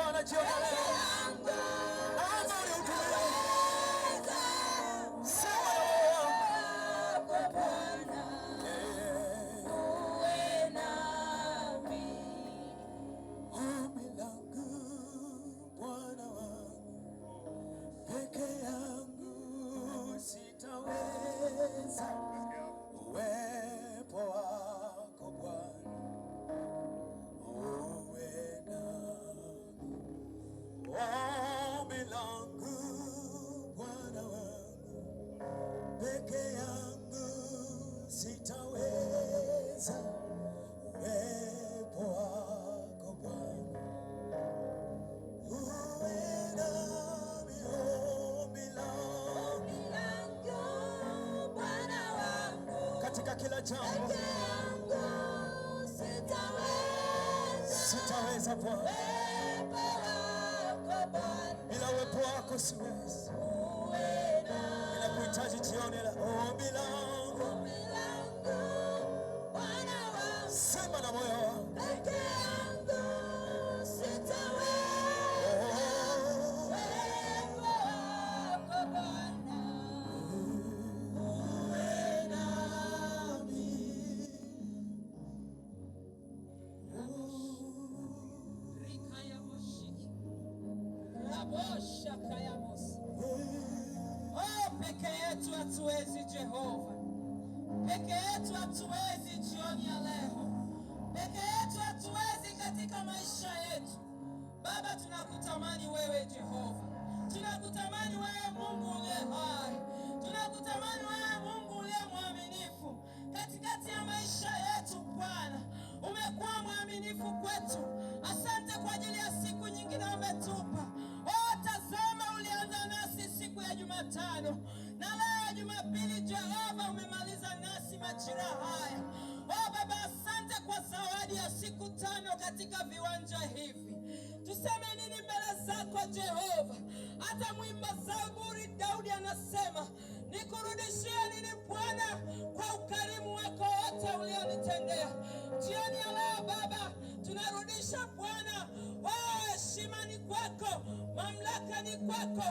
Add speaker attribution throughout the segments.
Speaker 1: Bwana jioni ya leo. Amani utulie. Sema na moyo Bwana. Uwe nami. Ombi langu Bwana wangu, peke yangu sitaweza. Uwepo wako Bwana uwe nami. Ombi langu Bwana wangu, peke yangu sitaweza. Uwepo wako Bwana uwe nami. Ombi langu Bwana wangu, katika kila jambo sitaweza Bwana, bila uwepo wako siwezi. Ninakuhitaji jioni la ombi langu Bwana wangu, sema na moyo wangu, peke yangu sitaweza. Uwepo wako Bwana uwe nami. Peke yetu hatuwezi Jehova, peke yetu hatuwezi jioni ya leo, peke yetu hatuwezi katika maisha yetu. Baba, tunakutamani wewe Jehova, tunakutamani wewe Mungu uliye hai, tunakutamani wewe Mungu uliye mwaminifu katikati ya maisha yetu. Bwana, umekuwa mwaminifu kwetu. Asante kwa ajili ya siku nyingine umetupa. Tazama, ulianza nasi siku ya Jumatano na leo Jumapili. Jehova, umemaliza nasi majira haya. Baba, asante kwa zawadi ya siku 5 katika viwanja hivi. Tuseme nini mbele zako Jehova? Hata mwimba Zaburi Daudi anasema, nikurudishie nini Bwana kwa ukarimu wako wote ulionitendea. Jioni ya leo Baba, tunarudisha Bwana, heshima ni kwako, mamlaka ni kwako,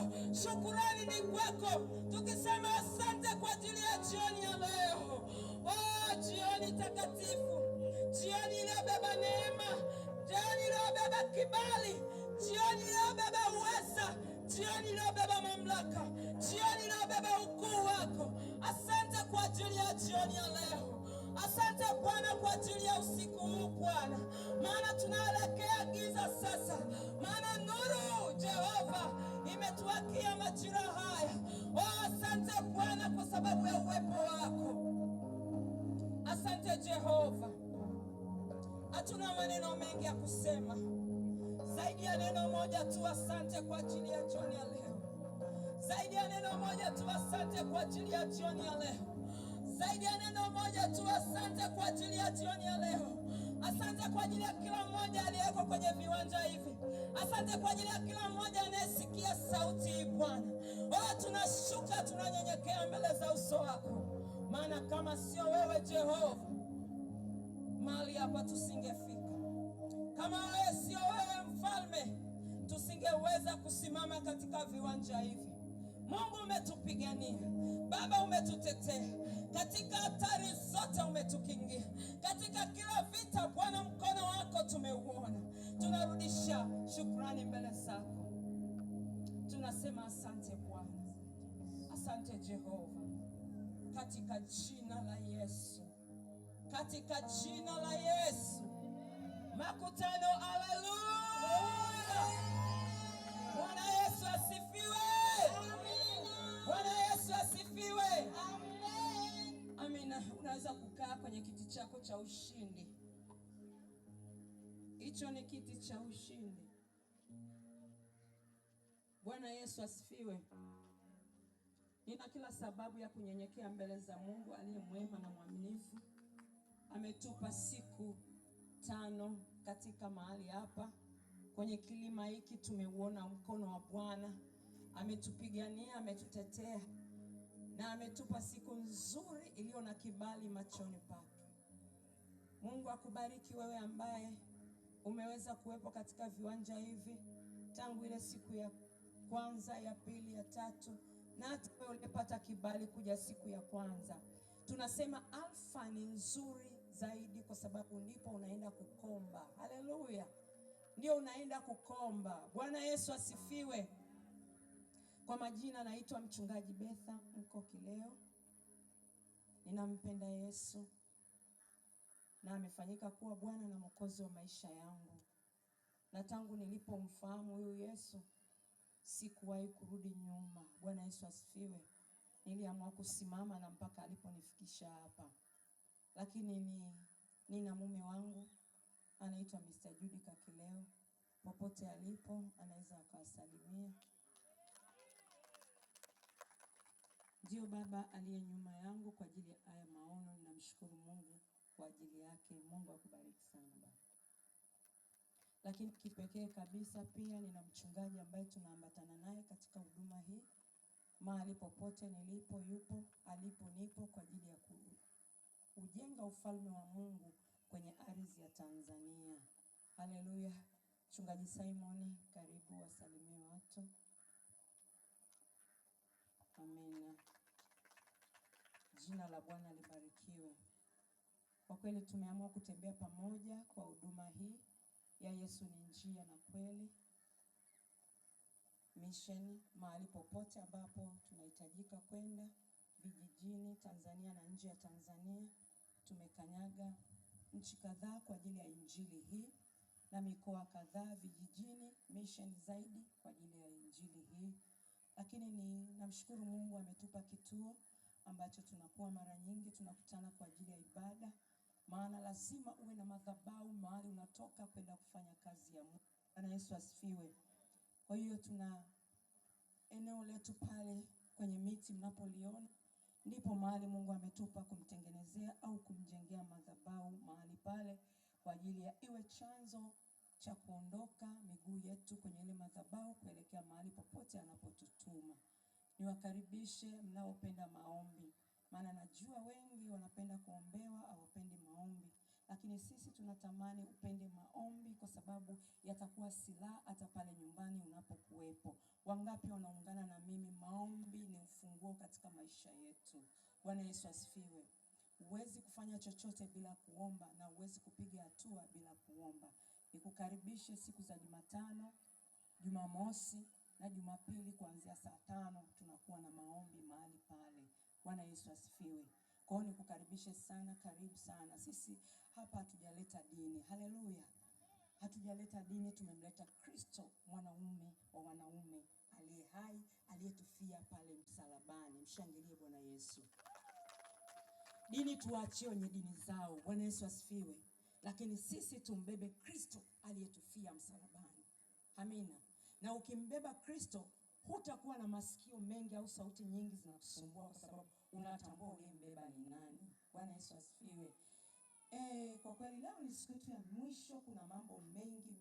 Speaker 1: shukurani ni kwako, tukisema asante kwa ajili ya jioni ya leo. Jioni takatifu, jioni iliyobeba neema, jioni iliyobeba kibali, jioni iliyobeba uweza, jioni iliyobeba mamlaka, jioni iliyobeba ukuu wako. Asante kwa ajili ya jioni ya leo. Asante Bwana kwa ajili ya usiku huu Bwana, maana tunaelekea giza sasa, maana nuru Jehova imetuakia majira haya. Asante Bwana kwa sababu ya uwepo wako. Asante Jehova, hatuna maneno mengi ya kusema zaidi ya neno moja tu. Asante kwa ajili ya jioni ya leo, zaidi ya neno moja tu. Asante kwa ajili ya jioni ya leo, zaidi ya neno moja tu. Asante kwa ajili ya jioni ya leo. Asante kwa ajili ya kila mmoja aliyeko kwenye viwanja hivi. Asante kwa ajili ya kila mmoja anayesikia sauti hii Bwana. Tunashuka, tunanyenyekea mbele za uso wako, maana kama sio wewe Jehova, mahali hapa tusingefika. Kama wewe sio wewe Mfalme, tusingeweza kusimama katika viwanja hivi. Mungu, umetupigania Baba, umetutetea katika hatari zote, umetukingia katika kila vita Bwana, mkono wako tumeuona. Tunarudisha shukrani mbele zako, tunasema asante Bwana, asante Jehova, katika jina la Yesu, katika jina la Yesu. Makutano, haleluya! Bwana Yesu asifiwe. Bwana Yesu asifiwe. Amen. Amina. Unaweza kukaa kwenye kiti chako cha ushindi. Hicho ni kiti cha ushindi. Bwana Yesu asifiwe. Nina kila sababu ya kunyenyekea mbele za Mungu aliye mwema na mwaminifu. Ametupa siku 5 katika mahali hapa. Kwenye kilima hiki tumeuona mkono wa Bwana. Ametupigania, ametutetea na ametupa siku nzuri iliyo na kibali machoni pake. Mungu akubariki wewe ambaye umeweza kuwepo katika viwanja hivi. tangu ile siku ya kwanza, ya pili, ya tatu, na hata wewe ulipata kibali kuja siku ya kwanza. Tunasema Alfa ni nzuri zaidi kwa sababu ndipo unaenda kukomba. Haleluya, ndio unaenda kukomba. Bwana Yesu asifiwe. Kwa majina naitwa Mchungaji Betha Mkokileo. Ninampenda Yesu na amefanyika kuwa Bwana na Mwokozi wa maisha yangu, na tangu nilipomfahamu huyu Yesu sikuwahi kurudi nyuma. Bwana Yesu asifiwe. Niliamua kusimama na mpaka aliponifikisha hapa. Lakini nina mume wangu anaitwa Mr. Judy Kakileo. Popote alipo anaweza akawasalimia. Ndio baba aliye nyuma yangu kwa ajili ya haya maono. Ninamshukuru Mungu kwa ajili yake. Mungu akubariki sana baba. Lakini kipekee kabisa pia nina mchungaji ambaye tunaambatana naye katika huduma hii. Mahali popote nilipo yupo, alipo nipo, kwa ajili ya kujenga ufalme wa Mungu kwenye ardhi ya Tanzania. Haleluya. Mchungaji Simon, karibu wasalimie watu. Amina. Jina la Bwana libarikiwe. Kwa kweli tumeamua kutembea pamoja kwa huduma hii ya Yesu ni njia na kweli mission, mahali popote ambapo tunahitajika kwenda, vijijini Tanzania na nje ya Tanzania. Tumekanyaga nchi kadhaa kwa ajili ya injili hii, na mikoa kadhaa vijijini, mission zaidi kwa ajili ya injili hii. Lakini namshukuru Mungu ametupa kituo ambacho tunakuwa mara nyingi tunakutana kwa ajili ya ibada, maana lazima uwe na madhabahu mahali unatoka kwenda kufanya kazi ya Mungu. Bwana Yesu asifiwe. Kwa hiyo tuna eneo letu pale kwenye miti mnapoliona, ndipo mahali Mungu ametupa kumtengenezea au kumjengea madhabahu mahali pale, kwa ajili ya iwe chanzo cha kuondoka miguu yetu kwenye ile madhabahu kuelekea mahali popote anapotutuma. Niwakaribishe mnaopenda maombi, maana najua wengi wanapenda kuombewa, hawapendi maombi. Lakini sisi tunatamani upende maombi, kwa sababu yatakuwa silaha hata pale nyumbani unapokuwepo. Wangapi wanaungana na mimi? Maombi ni ufunguo katika maisha yetu. Bwana Yesu asifiwe. Huwezi kufanya chochote bila kuomba, na huwezi kupiga hatua bila kuomba. Nikukaribishe siku za Jumatano, Jumamosi na Jumapili kuanzia saa 5 tunakuwa na maombi mahali pale. Bwana Yesu asifiwe. Kwa hiyo nikukaribishe sana, karibu sana. Sisi hapa hatujaleta dini. Haleluya. Hatujaleta dini, tumemleta Kristo, mwanaume wa wanaume, aliye hai, aliyetufia pale msalabani. Mshangilie Bwana Yesu. Dini tuachie wenye dini zao. Bwana Yesu asifiwe. Lakini sisi tumbebe Kristo aliyetufia msalabani. Amina. Na ukimbeba Kristo hutakuwa na masikio mengi au sauti nyingi zinakusumbua, kwa sababu unatambua uliyembeba ni nani. Bwana Yesu asifiwe. Kwa kweli leo ni siku yetu ya mwisho. Kuna mambo mengi,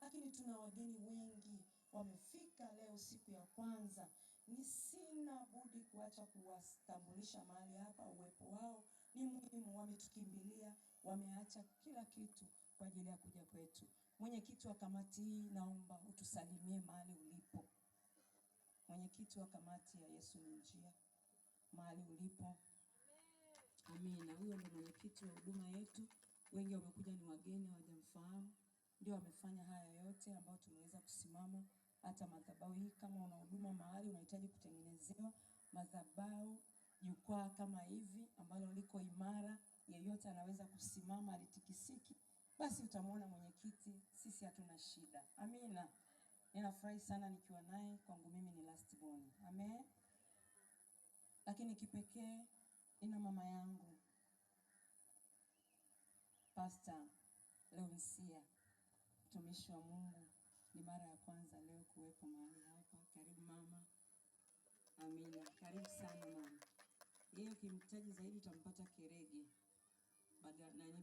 Speaker 1: lakini tuna wageni wengi wamefika leo siku ya kwanza. Ni sina budi kuacha kuwatambulisha mahali hapa. Uwepo wao ni muhimu, wametukimbilia, wameacha kila kitu kwa ajili ya kuja kwetu. Mwenyekiti wa kamati hii, naomba utusalimie mahali ulipo. Mwenyekiti wa kamati ya Yesu ni njia, mahali ulipo. Amina. Huyo ndio mwenyekiti wa huduma yetu. Wengi wamekuja ni wageni, hawajamfahamu. Ndio wamefanya haya yote ambayo tumeweza kusimama. Hata madhabahu hii, kama una huduma mahali unahitaji kutengenezewa madhabahu, jukwaa kama hivi ambalo liko imara, yeyote anaweza kusimama, alitikisiki, basi utamwona mwenyekiti. Sisi hatuna shida. Amina. Ninafurahi sana nikiwa naye. Kwangu mimi ni last born. Amen. Lakini kipekee nina mama yangu Pastor Leonsia, mtumishi wa Mungu. Ni mara ya kwanza leo kuwepo mahali hapa. Karibu mama. Amina. Karibu sana mama. Yeye ukimtaji zaidi utampata Kerege,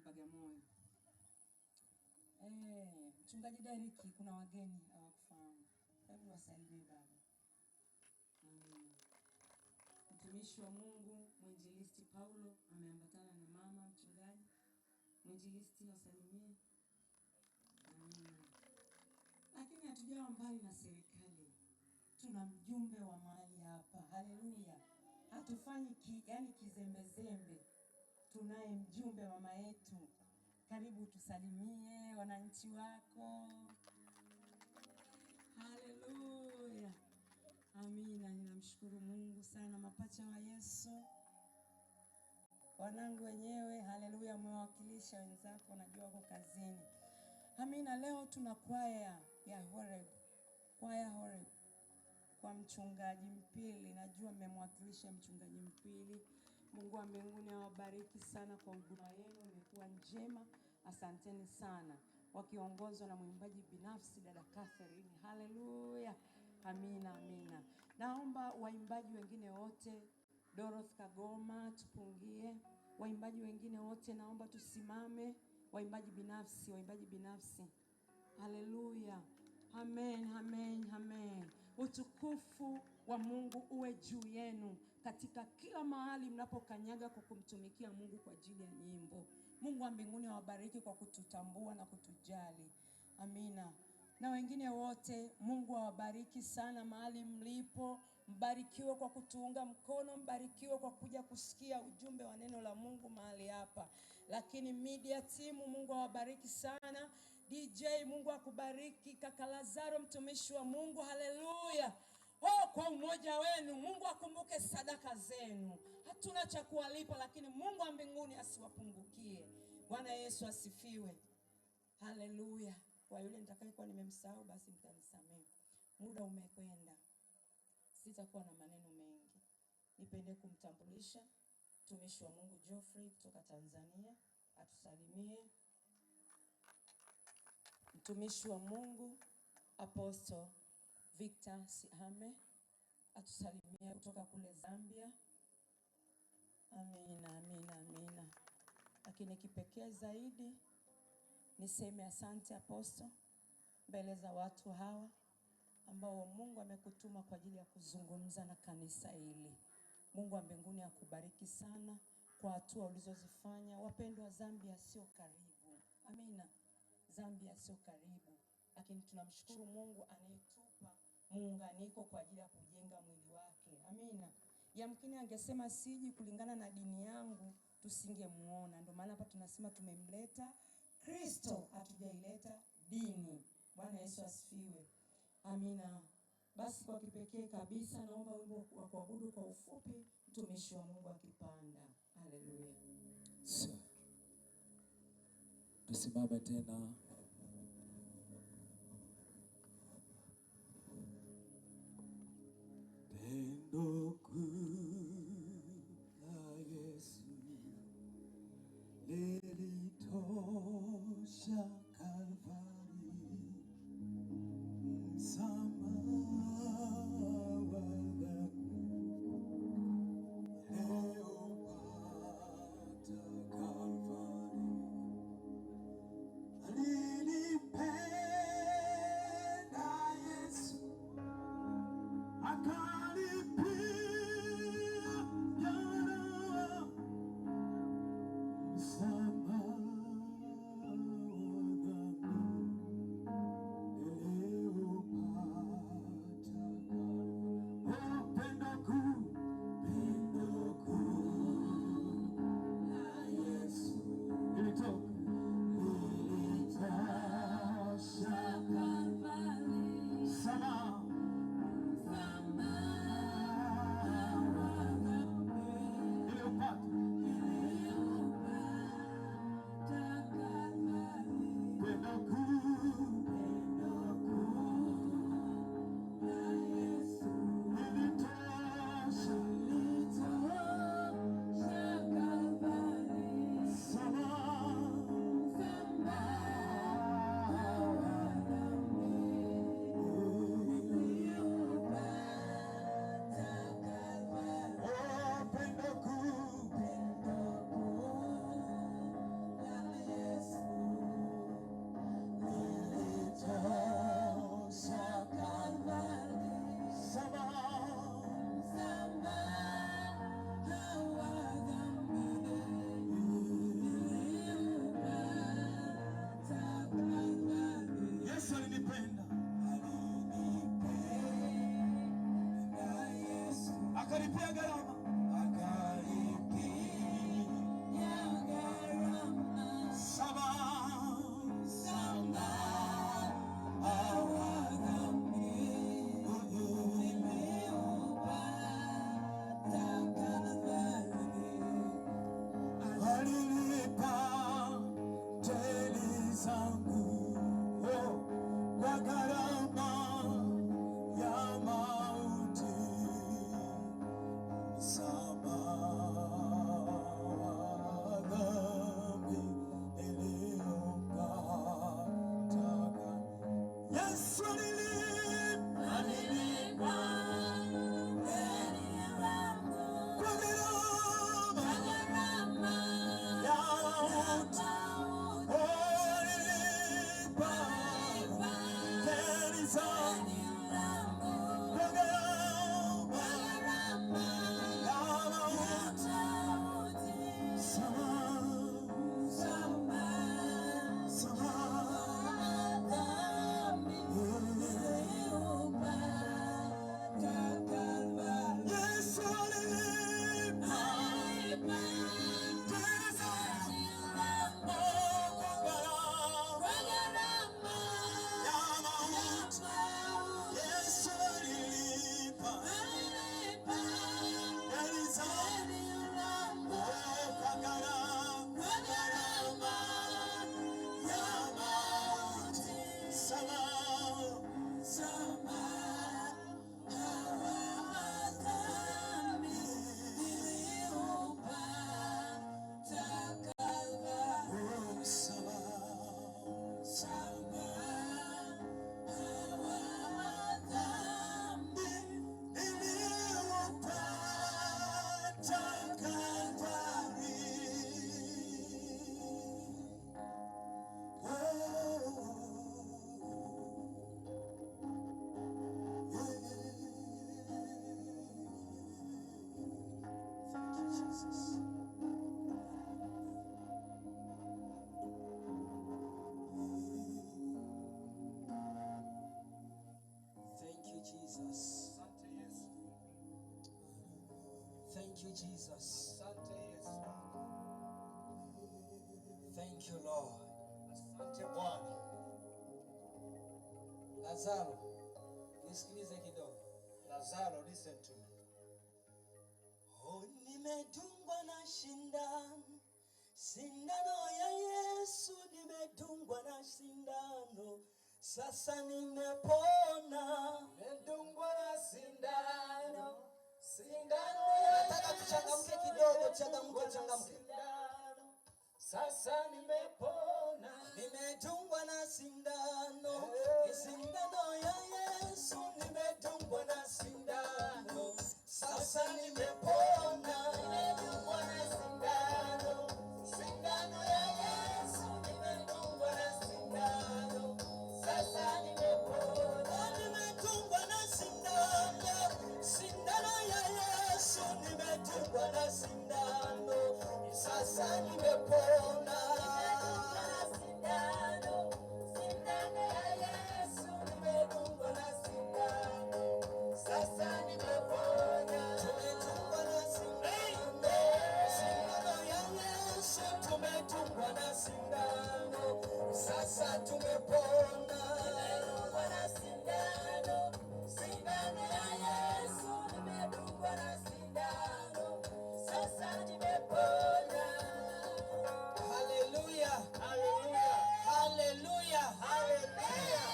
Speaker 1: Bagamoyo. Mchungaji Deriki, kuna wageni hawakufahamu. Hebu wasalimie baba. Amina. Mtumishi wa Mungu Mwinjilisti Paulo ameambatana na mama mchungaji. Mwinjilisti wasalimie. Amina. lakini hatujawa mbali na serikali. Tuna mjumbe wa mahali hapa. Haleluya. Hatufanyi kizembezembe. Tunaye mjumbe mama yetu. Karibu tusalimie wananchi wako. Haleluya. Amina. Ninamshukuru Mungu sana, mapacha wa Yesu. Wanangu wenyewe, haleluya, mmewakilisha wenzako, najua wako kazini. Amina. Leo tuna kwaya ya Horeb. Kwaya Horeb kwa mchungaji Mpili. Najua mmemwakilisha mchungaji Mpili. Mungu wa mbinguni awabariki sana kwa huduma yenu, imekuwa njema. Asanteni sana. Wakiongozwa na mwimbaji binafsi dada Catherine. Haleluya. Amina, amina. Naomba waimbaji wengine wote, Dorothy Kagoma tupungie. Waimbaji wengine wote naomba tusimame. Waimbaji binafsi. Haleluya. Amen, amen, amen. Utukufu wa Mungu uwe juu yenu katika kila mahali mnapokanyaga kwa kumtumikia Mungu kwa ajili ya nyimbo. Mungu wa mbinguni awabariki kwa kututambua na kutujali. Amina. Na wengine wote, Mungu awabariki sana mahali mlipo. Mbarikiwe kwa kutuunga mkono, mbarikiwe kwa kuja kusikia ujumbe wa neno la Mungu mahali hapa. Lakini media team, Mungu awabariki sana. DJ, Mungu akubariki. Kaka Lazaro, mtumishi wa Mungu, haleluya. Kwa umoja wenu, Mungu akumbuke sadaka zenu. Hatuna cha kuwalipa, lakini Mungu wa mbinguni asiwapungukie. Bwana Yesu asifiwe. Haleluya. Kwa yule nitakayekuwa nimemsahau basi mtanisamehe. Muda umekwenda. Sitakuwa na maneno mengi. Nipende kumtambulisha mtumishi wa Mungu Geoffrey kutoka Tanzania, atusalimie. Mtumishi wa Mungu Apostle Victor Sihame atusalimie kutoka kule Zambia. Amina, amina, amina. Lakini kipekee zaidi niseme asante Apostle mbele za watu hawa ambao Mungu amekutuma kwa ajili ya kuzungumza na kanisa hili. Mungu wa mbinguni akubariki sana kwa hatua ulizozifanya. Wapendwa, Zambia sio karibu. Amina. Zambia sio karibu, lakini tunamshukuru Mungu anayetupa muunganiko kwa ajili ya kujenga mwili wake. Amina. Yamkini angesema siji kulingana na dini yangu, tusingemuona. Ndio maana hapa tunasema tumemleta Kristo, hatujaileta dini. Bwana Yesu asifiwe. Amina. Basi kwa kipekee kabisa naomba wimbo wa kuabudu kwa ufupi, mtumishi wa Mungu akipanda. Haleluya.
Speaker 2: Tusimame tena. Pendo kuu la Yesu lilitosha Kalvari, msamaha wa dhambi leo pata Kalvari. Alinipenda Yesu akalipia Akaripia gharama.
Speaker 1: Thank you, Jesus. Thank you, Lord. Lazaro, nisikilize kidogo.
Speaker 2: Lazaro, listen to me.
Speaker 1: Oh, nimedungwa na sindano, sindano ya Yesu, nimedungwa na sindano, sasa nimepona.
Speaker 2: Nimedungwa na sindano, sindano
Speaker 1: ya nataka tuchangamke kidogo, changamke.
Speaker 2: Sasa nimepona.
Speaker 1: Nimedungwa na sindano, sindano ya Yesu, nimedungwa na sindano, sasa nimepona.
Speaker 2: Nimedungwa na sindano, sindano ya Yesu, nimedungwa na sindano, sasa nimepona.
Speaker 1: Nimedungwa na sindano, sindano ya Yesu, nimedungwa na sindano, sasa nimepona. Sasa tumepona.
Speaker 2: Nimedungwa na sindano, sindano ya Yesu, nimedungwa na sindano, sasa nimepona.
Speaker 1: Hallelujah.
Speaker 2: Hallelujah.
Speaker 1: Hallelujah.
Speaker 2: Hallelujah.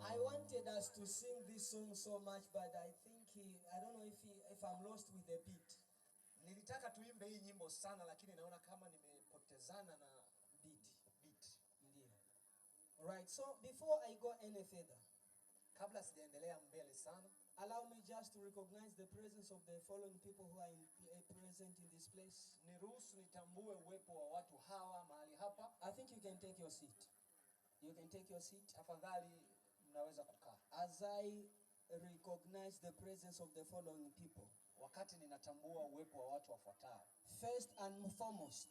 Speaker 1: I wanted us to sing this song so much, but I think I don't know if I'm lost with the beat.
Speaker 2: Nilitaka tuimbe hii nyimbo sana, lakini naona kama nimepotezana na
Speaker 1: Beat.
Speaker 2: Ndio.
Speaker 1: Alright, so before I go any further,
Speaker 2: kabla sijaendelea mbele sana,
Speaker 1: allow me just to recognize the presence of the following people who are present in this place.
Speaker 2: Niruhusu nitambue uwepo wa watu hawa mahali hapa.
Speaker 1: I think you can take your seat. You can take your seat.
Speaker 2: Tafadhali mnaweza kukaa.
Speaker 1: As I recognize the presence of the following people.
Speaker 2: Wakati ninatambua uwepo wa watu wafuatao.
Speaker 1: First and foremost,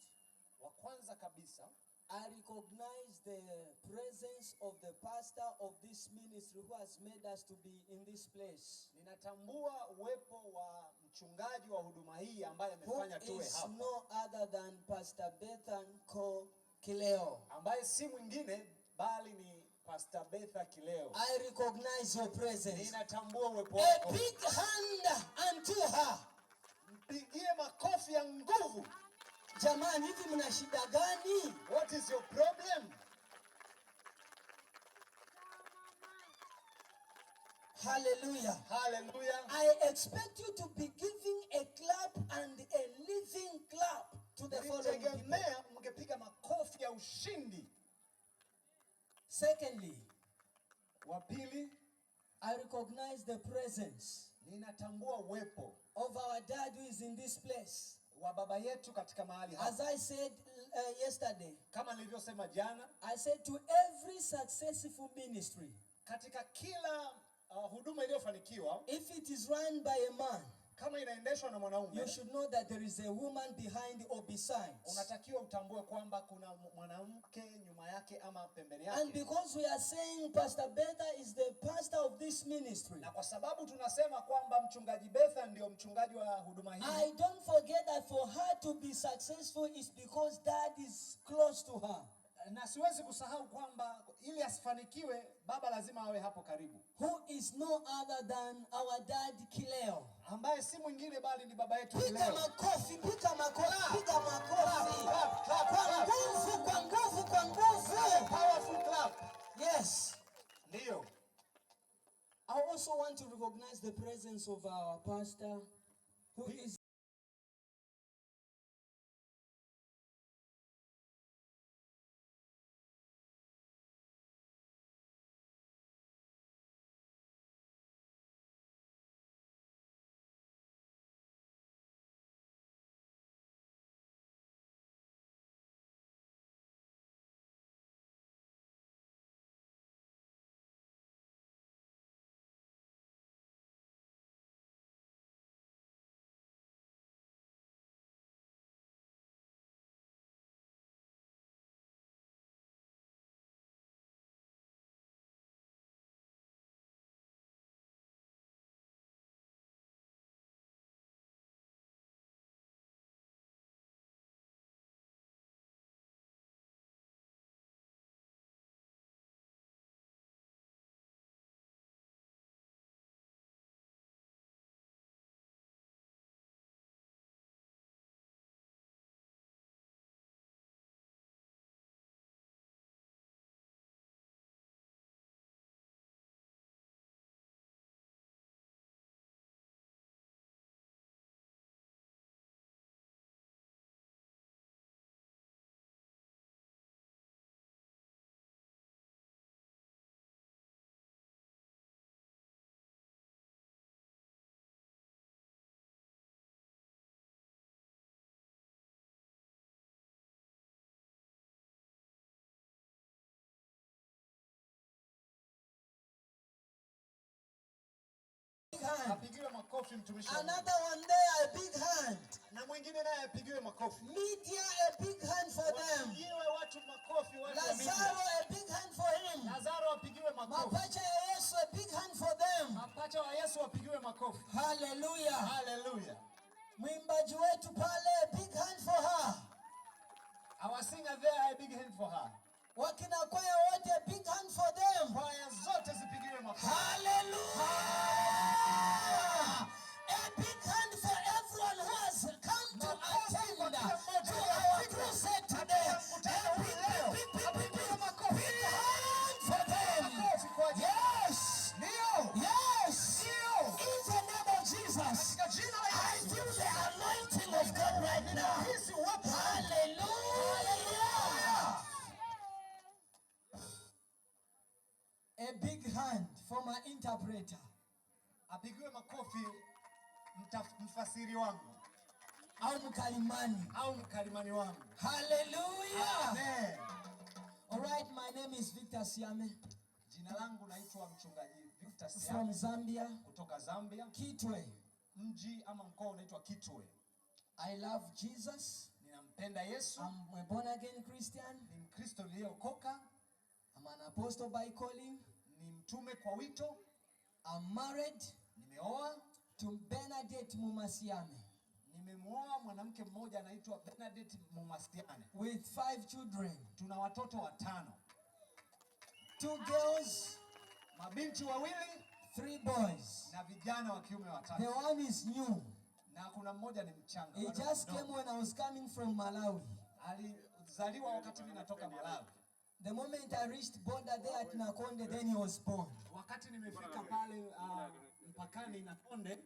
Speaker 2: wa kwanza kabisa,
Speaker 1: I recognize the presence of the pastor of this ministry who has made us to be in this place.
Speaker 2: Ninatambua uwepo wa mchungaji wa huduma hii ambaye amefanya tuwe hapa.
Speaker 1: Who is no other than Pastor Bethan Kileo.
Speaker 2: Ambaye si mwingine bali ni Pastor Betha Kileo.
Speaker 1: I recognize your presence.
Speaker 2: Ninatambua uwepo wako.
Speaker 1: A big hand unto her.
Speaker 2: Mpigie makofi ya nguvu.
Speaker 1: Jamani, hivi mna shida gani?
Speaker 2: What is your problem?
Speaker 1: Hallelujah.
Speaker 2: Hallelujah.
Speaker 1: I expect you to be giving a clap and a living clap to the following people.
Speaker 2: Mngepiga makofi ya ushindi.
Speaker 1: Secondly,
Speaker 2: wa pili,
Speaker 1: I recognize the presence
Speaker 2: ninatambua uwepo
Speaker 1: of our dad who is in this place.
Speaker 2: Wa baba yetu katika mahali hapa.
Speaker 1: As I said yesterday,
Speaker 2: kama nilivyosema jana,
Speaker 1: I said to every successful ministry,
Speaker 2: katika kila huduma iliyofanikiwa,
Speaker 1: if it is run by a man,
Speaker 2: kama inaendeshwa na mwanaume,
Speaker 1: you should know that there is a woman behind or beside.
Speaker 2: Unatakiwa utambue kwamba kuna mwanamke nyuma yake ama pembeni yake.
Speaker 1: And because we are saying Pastor Betha is the pastor of this ministry,
Speaker 2: na kwa sababu tunasema kwamba mchungaji Betha ndio mchungaji wa huduma hii,
Speaker 1: I don't forget that for her to be successful is because dad is close to her.
Speaker 2: Na siwezi kusahau kwamba ili asifanikiwe baba lazima awe hapo karibu.
Speaker 1: Who is no other than our dad Kileo,
Speaker 2: ambaye si mwingine bali ni baba yetu Kileo.
Speaker 1: Piga makofi, piga makofi, piga makofi. Kwa nguvu, kwa nguvu.
Speaker 2: Powerful clap.
Speaker 1: Yes.
Speaker 2: Ndio.
Speaker 1: I also want to recognize the presence of our pastor who is
Speaker 2: Apigiwe makofi mtumishi.
Speaker 1: Another one there, a big hand.
Speaker 2: Na mwingine naye apigiwe makofi.
Speaker 1: Media, a big hand for them.
Speaker 2: Apigiwe watu makofi watu wa media.
Speaker 1: Lazaro, a big hand for him.
Speaker 2: Lazaro apigiwe makofi.
Speaker 1: Mapacha ya Yesu, a big hand for them.
Speaker 2: Mapacha wa Yesu apigiwe makofi.
Speaker 1: Hallelujah.
Speaker 2: Hallelujah.
Speaker 1: Mwimbaji wetu pale, a big hand for her.
Speaker 2: Our singer there, a big hand for her.
Speaker 1: Wakina kwaya wote, a big hand for them.
Speaker 2: Kwaya zote zipigiwe makofi.
Speaker 1: Hallelujah. A big hand for everyone who has come to attend to our crusade today. A big hand for them. Yes. Yes. In the name of Jesus, I feel the anointing of God right now. Hallelujah. A big hand for my interpreter.
Speaker 2: Apigiwe makofi mfasiri wangu
Speaker 1: Au mkalimani.
Speaker 2: au mkalimani wangu.
Speaker 1: Hallelujah.
Speaker 2: Amen.
Speaker 1: All right, my name is Victor Siame.
Speaker 2: Jina langu naitwa mchungaji Victor
Speaker 1: From
Speaker 2: Siame
Speaker 1: Zambia,
Speaker 2: kutoka Zambia.
Speaker 1: Kitwe.
Speaker 2: Mji ama mkoa unaitwa Kitwe.
Speaker 1: I love Jesus.
Speaker 2: Ninampenda Yesu.
Speaker 1: I'm a born again Christian.
Speaker 2: Ni Mkristo niliyeokoka.
Speaker 1: I'm an apostle by calling.
Speaker 2: Ni mtume kwa wito.
Speaker 1: I'm married
Speaker 2: Nimeoa
Speaker 1: to Bernadette Mumasiame.
Speaker 2: Nimemuoa mwanamke mmoja anaitwa Bernadette Mumasiane.
Speaker 1: With 5 children.
Speaker 2: Tuna watoto 5.
Speaker 1: 2 girls,
Speaker 2: mabinti 2,
Speaker 1: 3 boys.
Speaker 2: Na vijana wa kiume 3.
Speaker 1: The one is new.
Speaker 2: Na kuna mmoja ni mchanga.
Speaker 1: He just came when I was coming from Malawi.
Speaker 2: Alizaliwa wakati mimi natoka Malawi.
Speaker 1: The moment I reached border there at Nakonde, then he was born.
Speaker 2: Wakati nimefika pale mpakani Nakonde,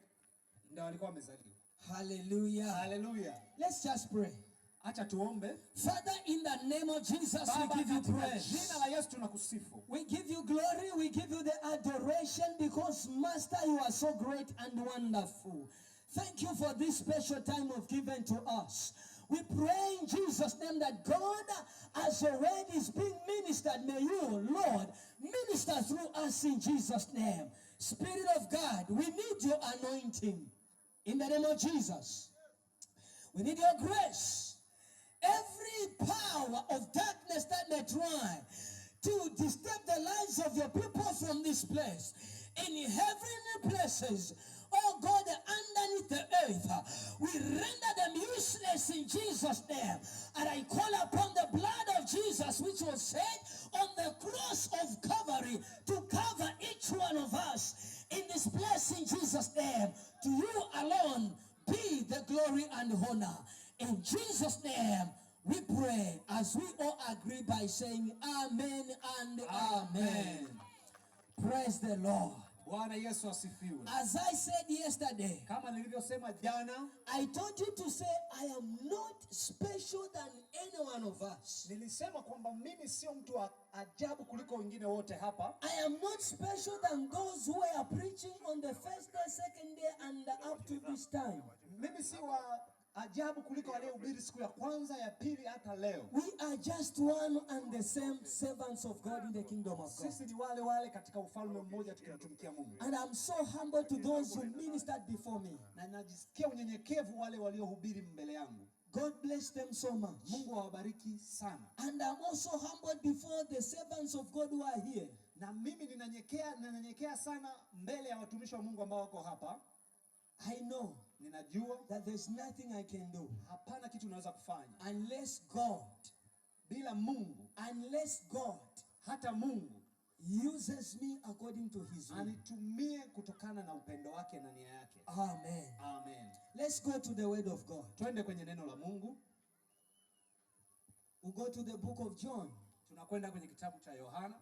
Speaker 2: ndio alikuwa amezaliwa.
Speaker 1: Hallelujah.
Speaker 2: Hallelujah.
Speaker 1: Let's just pray.
Speaker 2: Acha tuombe.
Speaker 1: Father, in the name of Jesus, we give you praise.
Speaker 2: Jina la Yesu tunakusifu.
Speaker 1: We give you glory, we give you the adoration because Master, you are so great and wonderful. Thank you for this special time of giving to us. We pray in Jesus' name that God, as your word is being ministered, may you, Lord, minister through us in Jesus' name. Spirit of God, we need your anointing in the name of Jesus. We need your grace. Every power of darkness that may try to disturb the lives of your people from this place, in heavenly places, oh God, underneath the earth, we render them useless in Jesus' name. And I call upon the blood of Jesus, which was shed on the cross of Calvary, to cover each one of us in this place in Jesus' name. To you alone be the glory and honor. In Jesus' name we pray, as we all agree by saying amen and amen. Praise the Lord.
Speaker 2: Bwana Yesu asifiwe.
Speaker 1: As I said yesterday,
Speaker 2: kama nilivyosema jana,
Speaker 1: I told you to say I am not special than any one of us.
Speaker 2: Nilisema kwamba mimi sio mtu wa ajabu kuliko wengine wote hapa.
Speaker 1: I am not special than those who are preaching on the first day, second day and up to this time.
Speaker 2: Mimi si wa ajabu kuliko waliohubiri siku ya kwanza, ya pili hata leo.
Speaker 1: We are just one and the same servants of God in the kingdom of God.
Speaker 2: Sisi ni wale wale katika ufalme mmoja tukimtumikia Mungu.
Speaker 1: And I'm so humble to those who ministered before me.
Speaker 2: Na najisikia unyenyekevu wale waliohubiri mbele yangu.
Speaker 1: God bless them so much.
Speaker 2: Mungu awabariki sana.
Speaker 1: And I'm also humbled before the servants of God who are here.
Speaker 2: Na mimi ninanyenyekea sana mbele ya watumishi wa Mungu ambao wako hapa.
Speaker 1: I know
Speaker 2: ninajua
Speaker 1: that there's nothing I can do.
Speaker 2: Hapana kitu naweza kufanya.
Speaker 1: Unless God,
Speaker 2: bila Mungu,
Speaker 1: unless God,
Speaker 2: hata Mungu
Speaker 1: uses me according to his will.
Speaker 2: Anitumie kutokana na upendo wake na nia yake.
Speaker 1: Amen.
Speaker 2: Amen.
Speaker 1: Let's go to the word of God.
Speaker 2: Twende kwenye neno la Mungu.
Speaker 1: We go to the book of John.
Speaker 2: Tunakwenda kwenye kitabu cha Yohana,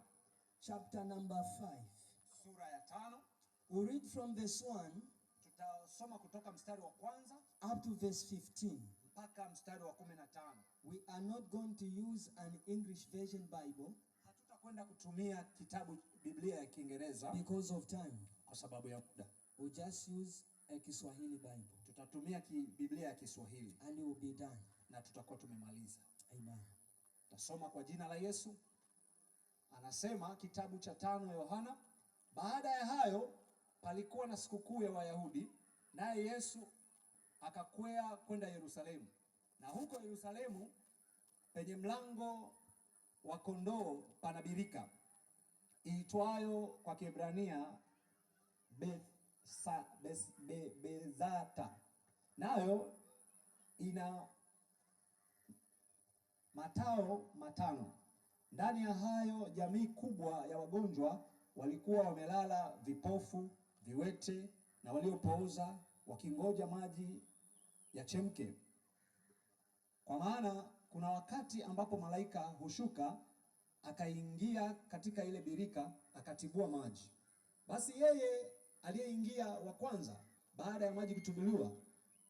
Speaker 1: chapter number 5.
Speaker 2: Sura ya 5.
Speaker 1: We read from verse 1.
Speaker 2: Tutasoma kutoka mstari wa 1
Speaker 1: up to verse 15.
Speaker 2: Mpaka mstari wa 15.
Speaker 1: We are not going to use an English version Bible.
Speaker 2: Hatutakwenda kutumia kitabu Biblia ya Kiingereza
Speaker 1: because of time.
Speaker 2: Kwa sababu ya muda.
Speaker 1: We just use a Kiswahili Bible.
Speaker 2: Tutatumia Biblia ya Kiswahili.
Speaker 1: And it will be done.
Speaker 2: Na tutakuwa tumemaliza.
Speaker 1: Amen.
Speaker 2: Tasoma kwa jina la Yesu. Anasema kitabu cha 5 Yohana, baada ya hayo palikuwa na sikukuu ya Wayahudi, naye Yesu akakwea kwenda Yerusalemu. Na huko Yerusalemu penye mlango wa kondoo pana birika iitwayo kwa Kiebrania Bethzata, nayo ina matao 5. Ndani ya hayo jamii kubwa ya wagonjwa walikuwa wamelala, vipofu, viwete na waliopooza, wakingoja maji yachemke. Kwa maana kuna wakati ambapo malaika hushuka akaingia katika ile birika akatibua maji. Basi yeye aliyeingia wa kwanza baada ya maji kutubuliwa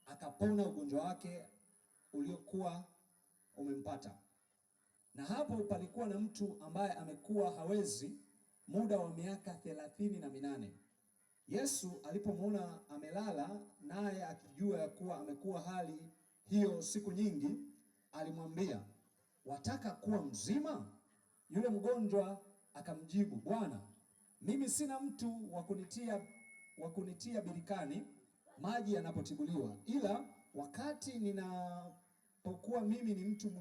Speaker 2: akapona ugonjwa wake uliokuwa umempata. Na hapo palikuwa na mtu ambaye amekuwa hawezi muda wa miaka 38. Yesu alipomwona amelala, naye akijua ya kuwa amekuwa hali hiyo siku nyingi, alimwambia, wataka kuwa mzima? Yule mgonjwa akamjibu, Bwana, mimi sina mtu wa kunitia birikani maji yanapotibuliwa, ila wakati ninapokuwa mimi ni mtu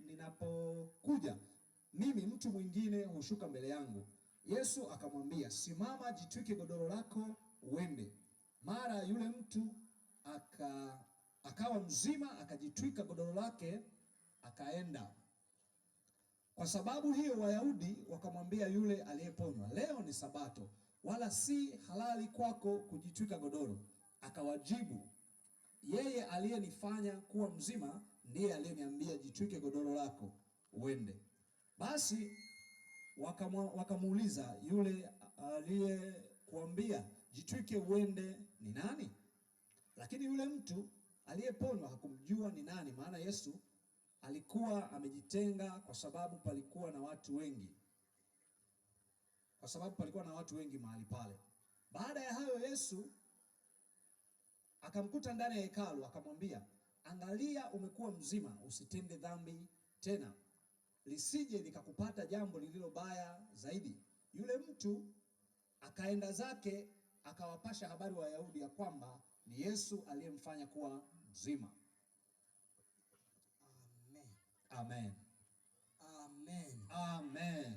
Speaker 2: ninapokuja mimi, mtu mwingine hushuka mbele yangu. Yesu akamwambia, simama, jitwike godoro lako uende. Mara yule mtu akawa mzima, akajitwika godoro lake akaenda. Kwa sababu hiyo Wayahudi wakamwambia yule aliyeponywa, leo ni Sabato, wala si halali kwako kujitwika godoro. Akawajibu, yeye aliyenifanya kuwa mzima ndiye aliyeniambia, jitwike godoro lako uende. Basi wakamuuliza, yule aliyekuambia jitwike uende ni nani? Lakini yule mtu aliyeponywa hakumjua ni nani, maana Yesu alikuwa amejitenga kwa sababu palikuwa na watu wengi mahali pale. Baada ya hayo Yesu akamkuta ndani ya hekalu, akamwambia, angalia, umekuwa mzima, usitende dhambi tena, lisije likakupata jambo lililo baya zaidi. Yule mtu akaenda zake, akawapasha habari wa Wayahudi ya kwamba ni Yesu aliyemfanya kuwa mzima. Amen.
Speaker 1: Amen.
Speaker 2: Amen.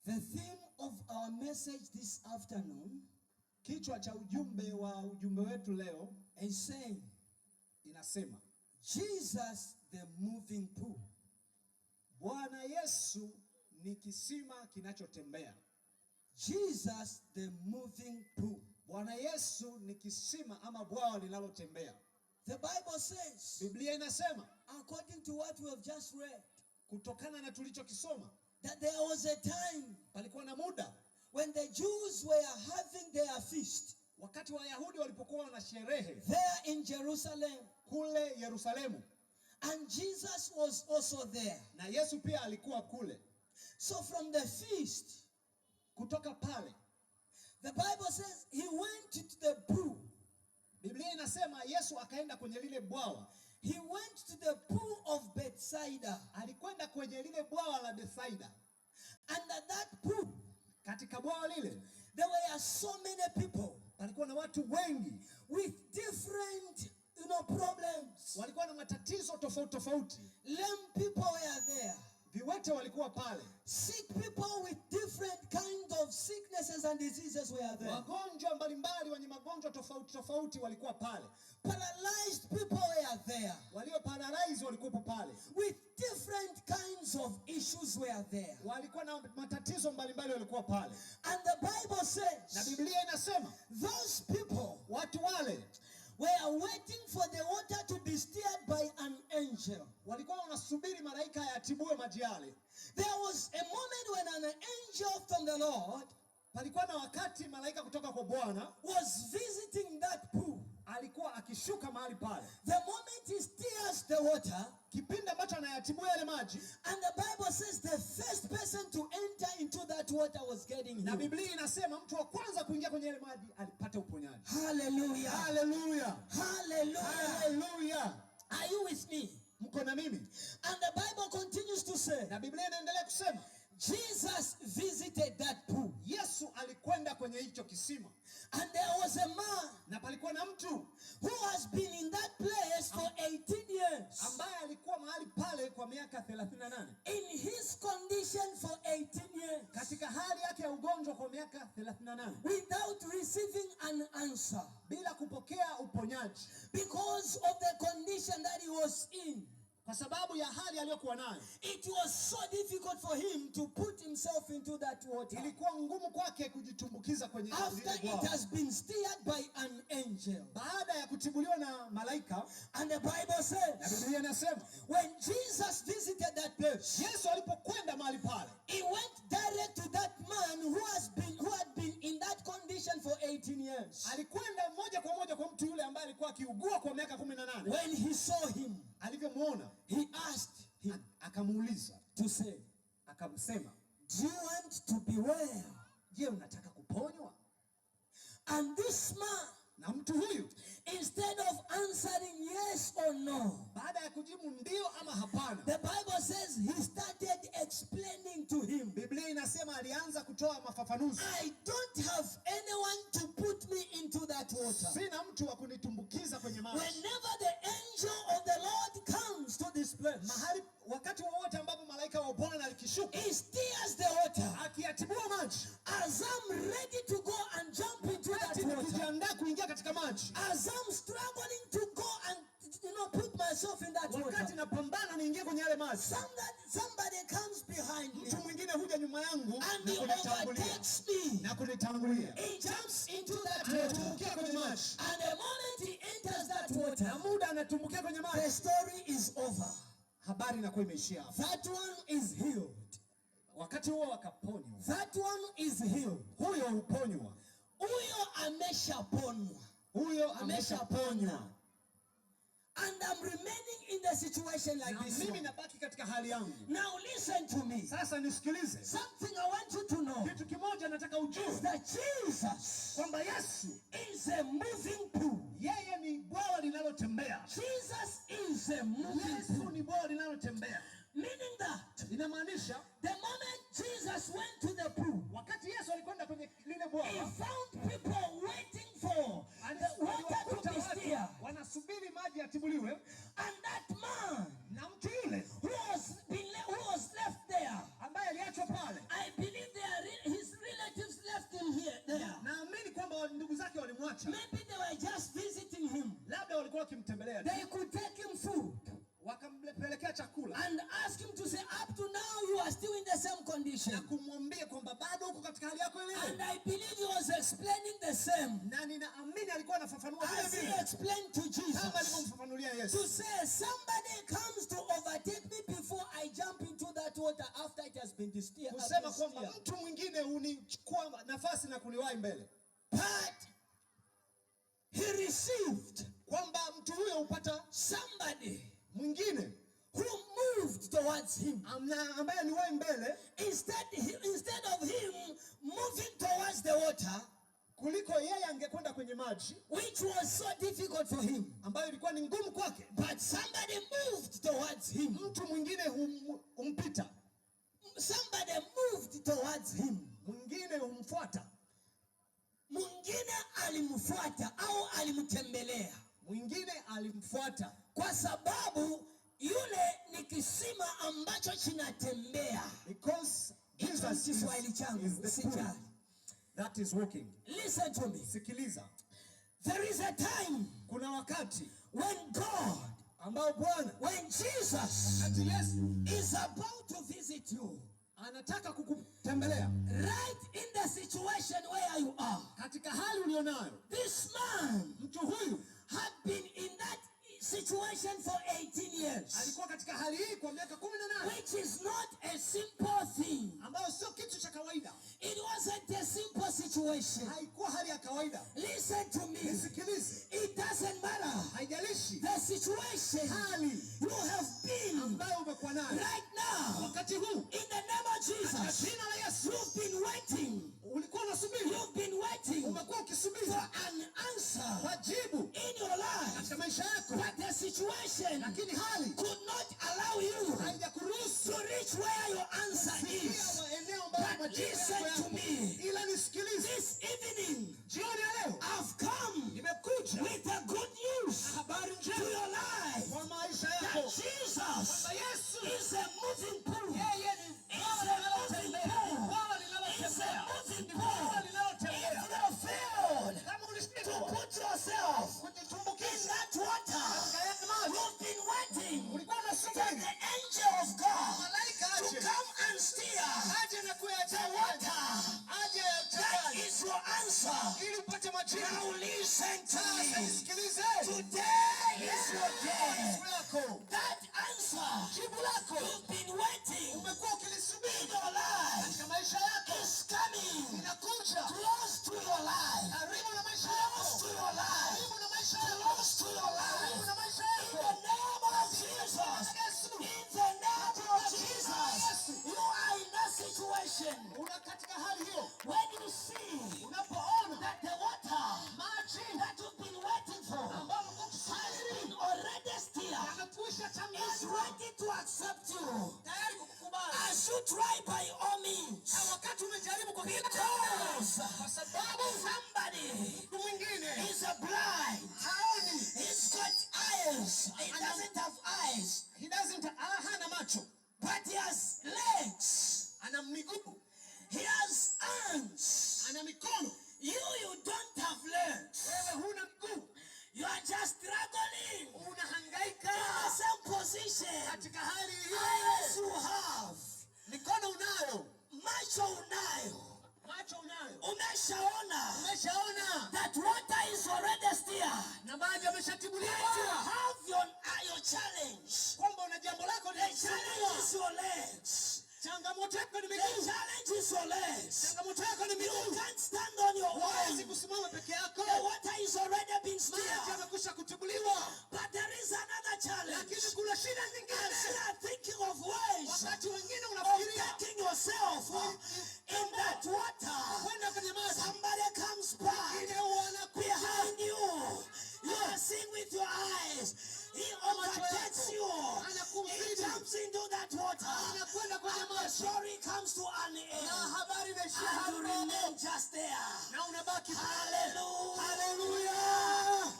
Speaker 1: The theme of our message this afternoon,
Speaker 2: kichwa cha ujumbe wetu leo,
Speaker 1: is saying,
Speaker 2: inasema
Speaker 1: Jesus the moving pool.
Speaker 2: Bwana Yesu ni kisima kinachotembea.
Speaker 1: Jesus the moving pool.
Speaker 2: Bwana Yesu ni kisima ama bwawa linalotembea.
Speaker 1: The Bible says,
Speaker 2: Biblia inasema,
Speaker 1: according to what we have just read,
Speaker 2: kutokana na tulichokisoma,
Speaker 1: that there was a time,
Speaker 2: palikuwa na muda,
Speaker 1: when the Jews were having their feast,
Speaker 2: wakati Wayahudi walipokuwa na sherehe
Speaker 1: there in Jerusalem,
Speaker 2: kule Yerusalemu,
Speaker 1: and Jesus was also there.
Speaker 2: Na Yesu pia alikuwa kule.
Speaker 1: So from the feast,
Speaker 2: kutoka pale,
Speaker 1: the Bible says he went to the pool.
Speaker 2: Biblia inasema Yesu akaenda kwenye lile bwawa.
Speaker 1: He went to the pool of Bethsaida.
Speaker 2: Alikwenda kwenye lile bwawa la Bethsaida.
Speaker 1: And at that pool,
Speaker 2: katika bwawa lile,
Speaker 1: there were so many people.
Speaker 2: Palikuwa na watu wengi
Speaker 1: with different problems.
Speaker 2: Walikuwa na matatizo tofauti.
Speaker 1: Lame people were there.
Speaker 2: Viwete walikuwa pale.
Speaker 1: Sick people with different kinds of sicknesses and diseases were there.
Speaker 2: Wagonjwa mbalimbali wenye magonjwa tofauti walikuwa pale.
Speaker 1: Paralyzed people were there.
Speaker 2: Walio paralyzed walikuwa pale.
Speaker 1: With different kinds of issues were there.
Speaker 2: Walikuwa na matatizo mbalimbali walikuwa pale.
Speaker 1: And the Bible says,
Speaker 2: na Biblia inasema,
Speaker 1: those people,
Speaker 2: watu wale,
Speaker 1: were waiting for the water to be stirred by an angel.
Speaker 2: Walikuwa wanasubiri malaika yatibue maji yale.
Speaker 1: There was a moment when an angel from the Lord,
Speaker 2: palikuwa na wakati malaika kutoka kwa Bwana
Speaker 1: was visiting that pool.
Speaker 2: Alikuwa akishuka mahali pale.
Speaker 1: The moment he stirs the water,
Speaker 2: kipindi ambacho anayatibua yale maji,
Speaker 1: and the Bible says the first person to enter into that water was getting healed.
Speaker 2: Na Biblia inasema mtu wa kwanza kuingia kwenye yale maji alipata uponyaji.
Speaker 1: Hallelujah.
Speaker 2: Hallelujah.
Speaker 1: Hallelujah.
Speaker 2: Hallelujah.
Speaker 1: Are you with me?
Speaker 2: Mko na mimi?
Speaker 1: And the Bible continues to say,
Speaker 2: na Biblia inaendelea kusema,
Speaker 1: Jesus visited that pool.
Speaker 2: Yesu alikwenda kwenye hicho kisima.
Speaker 1: And there was a man,
Speaker 2: na palikuwa na mtu,
Speaker 1: who has been in that place for 18 years.
Speaker 2: Ambaye alikuwa mahali pale kwa miaka 38.
Speaker 1: In his condition for 18 years.
Speaker 2: Katika hali yake ya ugonjwa kwa miaka 38.
Speaker 1: Without receiving an answer.
Speaker 2: Bila kupokea uponyaji.
Speaker 1: Because of the condition that he was in.
Speaker 2: Kwa sababu ya hali aliyokuwa nayo.
Speaker 1: It was so difficult for him to put himself into that water.
Speaker 2: Ilikuwa ngumu kwake kujitumbukiza kwenye ile
Speaker 1: after it has been stirred by an angel.
Speaker 2: Baada ya kutibuliwa na malaika.
Speaker 1: And the Bible says,
Speaker 2: na Biblia inasema,
Speaker 1: when Jesus visited that place,
Speaker 2: Yesu alipokwenda mahali pale,
Speaker 1: he went direct to that man who had been in that condition for 18 years.
Speaker 2: Alikwenda moja kwa moja kwa mtu yule ambaye alikuwa akiugua kwa miaka 18.
Speaker 1: When he saw him,
Speaker 2: alivyomuona,
Speaker 1: he asked him,
Speaker 2: akamuuliza,
Speaker 1: to say,
Speaker 2: akamsema,
Speaker 1: do you want to be well?
Speaker 2: Je, unataka kuponywa?
Speaker 1: And this man,
Speaker 2: na mtu huyu,
Speaker 1: instead of answering yes or no,
Speaker 2: baada ya kujibu ndio ama hapana,
Speaker 1: the Bible says he started explaining to him.
Speaker 2: Biblia inasema alianza kutoa mafafanuzi.
Speaker 1: I don't have anyone to put me into that water.
Speaker 2: Sina mtu wa kunitumbukiza kwenye maji.
Speaker 1: Whenever the angel of the Lord comes to this place,
Speaker 2: mahali wakati wowote ambapo malaika wa Bwana alikishuka,
Speaker 1: he stirs the water.
Speaker 2: Akiyatibua maji.
Speaker 1: As I'm ready to go and jump into
Speaker 2: katika maji.
Speaker 3: As I'm struggling to go and put myself in that water,
Speaker 2: wakati napambana niingie kwenye yale maji,
Speaker 3: somebody comes behind me,
Speaker 2: mtu mwingine huja nyuma yangu
Speaker 3: and he overtakes me,
Speaker 2: na kunitangulia.
Speaker 3: He jumps into that water,
Speaker 2: kwenye maji,
Speaker 3: and the moment he enters that water,
Speaker 2: na muda anatumbukia kwenye maji,
Speaker 3: the story is over.
Speaker 2: Habari inakuwa imeishia hapo.
Speaker 3: That one is healed.
Speaker 2: Wakati huo akaponywa.
Speaker 3: That one is healed.
Speaker 2: Huyo huponywa.
Speaker 3: Huyo ameshaponywa.
Speaker 2: Huyo ameshaponywa.
Speaker 3: And I'm remaining in the situation like this.
Speaker 2: Mimi nabaki katika hali yangu.
Speaker 3: Now listen to me.
Speaker 2: Sasa nisikilize.
Speaker 3: Something I want you to know.
Speaker 2: Kitu kimoja nataka ujue.
Speaker 3: Is that Jesus,
Speaker 2: kwamba Yesu
Speaker 3: is a moving pool.
Speaker 2: Yeye ni bwawa linalotembea.
Speaker 3: Jesus is a moving pool.
Speaker 2: Yesu ni bwawa linalotembea.
Speaker 3: Meaning that
Speaker 2: inamaanisha
Speaker 3: the moment Jesus went to the pool,
Speaker 2: wakati Yesu alikwenda kwenye lile bwawa,
Speaker 3: he found people waiting for the water to be stirred.
Speaker 2: Wanasubiri maji yatibuliwe.
Speaker 3: And that man,
Speaker 2: na mtu yule
Speaker 3: who was left there,
Speaker 2: ambaye aliachwa pale,
Speaker 3: I believe his relatives left him there.
Speaker 2: Naamini kwamba ndugu zake walimwacha.
Speaker 3: Maybe they were just visiting him.
Speaker 2: Labda walikuwa wakimtembelea.
Speaker 3: They could take him food,
Speaker 2: wakampelekea chakula,
Speaker 3: and ask him to say, up to now you are still in the same condition.
Speaker 2: Na kumwambia kwamba bado uko katika hali yako ile.
Speaker 3: And I believe he was explaining the same.
Speaker 2: Na ninaamini alikuwa anafafanua
Speaker 3: vile vile. As he explained to Jesus.
Speaker 2: Kama alivyomfafanulia Yesu.
Speaker 3: To say somebody comes to overtake me before I jump into that water after it has been distilled.
Speaker 2: Kusema kwamba mtu mwingine unichukua nafasi na kuniwahi mbele.
Speaker 3: But he received,
Speaker 2: kwamba mtu huyo upata
Speaker 3: somebody
Speaker 2: mwingine
Speaker 3: who moved towards him,
Speaker 2: ambaye ni wahi mbele,
Speaker 3: instead of him moving towards the water,
Speaker 2: kuliko yeye angekwenda kwenye maji,
Speaker 3: which was so difficult for him,
Speaker 2: ambayo ilikuwa ni ngumu kwake,
Speaker 3: but somebody moved towards him.
Speaker 2: Mtu mwingine humpita.
Speaker 3: Somebody moved towards him.
Speaker 2: Mwingine humfuata.
Speaker 3: Mwingine alimfuata au alimtembelea.
Speaker 2: Mwingine alimfuata
Speaker 3: kwa sababu yule ni kisima ambacho kinatembea.
Speaker 2: Because Jesus is the pool that is walking.
Speaker 3: Listen to me.
Speaker 2: Sikiliza.
Speaker 3: There is a time,
Speaker 2: kuna wakati,
Speaker 3: when God,
Speaker 2: ambao Bwana,
Speaker 3: when Jesus is about to visit you,
Speaker 2: anataka kukutembelea
Speaker 3: right in the situation where you are,
Speaker 2: katika hali ulionayo.
Speaker 3: This man,
Speaker 2: mtu huyu,
Speaker 3: had been in that situation for 18 years.
Speaker 2: Alikuwa katika hali hii kwa miaka 18.
Speaker 3: Which is not a simple thing.
Speaker 2: Ambayo sio kitu cha kawaida.
Speaker 3: It wasn't a simple situation.
Speaker 2: Haikuwa hali ya kawaida.
Speaker 3: Listen to me.
Speaker 2: Nisikilize.
Speaker 3: It doesn't matter.
Speaker 2: Haijalishi
Speaker 3: the situation
Speaker 2: hali
Speaker 3: you have been
Speaker 2: ambayo umekuwa nayo
Speaker 3: right now.
Speaker 2: Wakati huu,
Speaker 3: in the name of Jesus.
Speaker 2: Jina la Yesu.
Speaker 3: You've been waiting.
Speaker 2: Ulikuwa unasubiri.
Speaker 3: You've been waiting.
Speaker 2: Umekuwa ukisubiri
Speaker 3: for an answer.
Speaker 2: Wajibu
Speaker 3: in your life.
Speaker 2: Katika maisha yako.
Speaker 3: But the situation
Speaker 2: lakini hali
Speaker 3: could not allow you
Speaker 2: haijakuruhusu
Speaker 3: to reach where your answer is. But listen to me.
Speaker 2: Ila nisikilize.
Speaker 3: This evening,
Speaker 2: jioni ya leo,
Speaker 3: I've come
Speaker 2: nimekuja
Speaker 3: with a good news
Speaker 2: habari njema
Speaker 3: to your life.
Speaker 2: Kwa maisha
Speaker 3: that
Speaker 2: yako.
Speaker 3: Jesus
Speaker 2: Yesu
Speaker 3: is a moving pool.
Speaker 2: Yeye ni
Speaker 3: Is a moving pool. Is a moving pool. If you failed to put yourself in that water, you've been waiting for the angel of God to come and steer the water. That is your answer. Now listen to me. Today is your day. That answer you've been waiting in your life is coming close to your life. Close to your life. Close to your life. In the name of Jesus. In the name of Jesus. You are in that situation. When you see that the water that you've been waiting for has been already still, is ready to accept you. As you try by all means. Because somebody is a blind. He's got eyes. He doesn't have eyes.
Speaker 2: Hana macho.
Speaker 3: But he has legs.
Speaker 2: Ana miguu.
Speaker 3: He has arms.
Speaker 2: Ana mikono.
Speaker 3: You don't have legs.
Speaker 2: Wewe huna miguu.
Speaker 3: challenge is your legs. Changamoto yako ni miguu. The challenge is your legs. Changamoto yako ni miguu. You can't stand on your own. Huwezi kusimama peke yako. The water is already been stirred. Maji yamekwisha kutibuliwa. But there is another challenge. Lakini kuna shida nyingine. You are thinking of ways. Wakati wengine unafikiria getting yourself in that water. Kwenda kwenye maji. Somebody comes by behind you. You are seeing with your eyes. He overtakes you. He jumps into that water. And the story comes to an end. And you remain just there. Hallelujah. Hallelujah.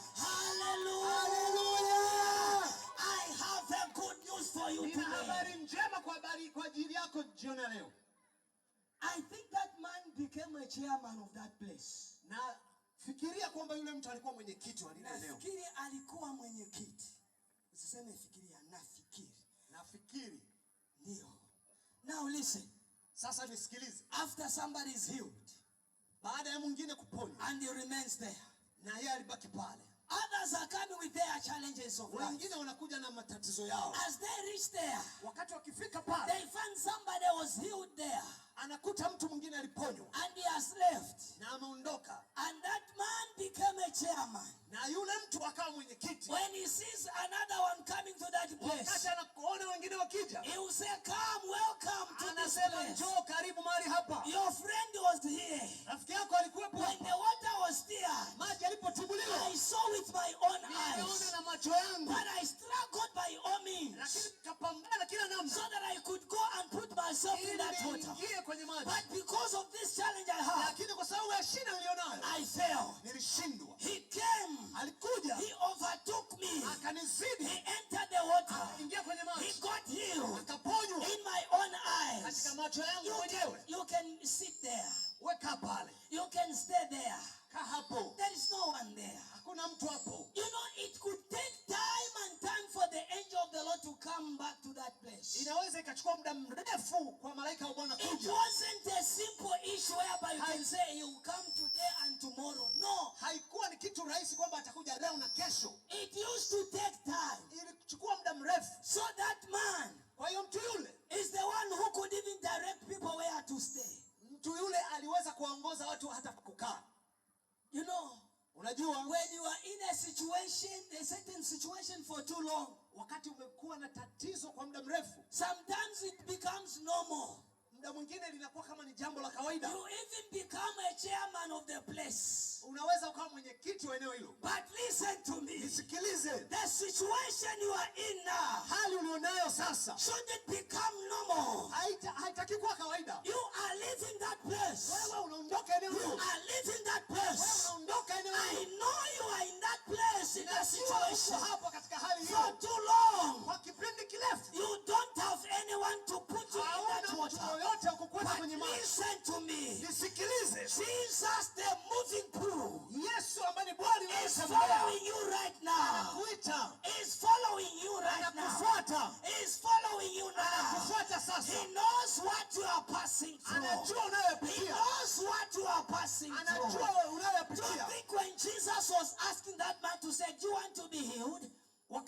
Speaker 3: Hallelujah. I have a good news for you today. I think that man became a chairman of that place. Fikiria kwamba yule mtu alikuwa mwenyekiti wa lile eneo. Nafikiri alikuwa mwenyekiti. Usiseme fikiria, nafikiri. Nafikiri. Ndio. Now listen. Sasa nisikilize. After somebody is healed, baada ya mwingine kuponywa, and he remains there, na yeye alibaki pale. Others are coming with their challenges of life. Wengine wanakuja na matatizo yao. As they reach there, wakati wakifika pale, they find somebody was healed there. Anakuta mtu mwingine aliponywa. And he has left. Na ameondoka. And that man became a chairman. Na yule mtu akawa mwenyekiti. When he sees another one coming to that place, wakati anakuona wengine wakija, he will say, "Come, welcome to this place." Njoo karibu mahali hapa. Your friend was here. Rafiki yako alikuwepo. When the water was stirred, maji yalipotibuliwa, I saw with my own eyes. Niliona na macho yangu. But I struggled by all means. Lakini nikapambana kila namna. So that I could go and put myself in that water. But because of this challenge I had, I fell. He came. He overtook me. He entered the water. He got healed in my own eyes. You can sit there. You can stay there. There is no one there. You know, it could take time and time for the angel of the Lord to come back to that place. It wasn't a simple issue whereby you can say he will come today and tomorrow. No. It used to take time. So that man is the one who could even direct people where to stay. You know, when you are in a certain situation for too long, sometimes it becomes normal. You even become a chairman of the place. But listen to me. The situation you are in now shouldn't become normal. You are leaving that place. You are leaving that place. I know you are in that place, in that situation for too long. You don't have anyone to put you in that water. But listen to me. Jesus, the moving pool, is following you right now. Is following you right now. Is following you now. He knows what you are passing through. He knows what you are passing through. Do you think when Jesus was asking that man to say, "Do you want to be healed?" You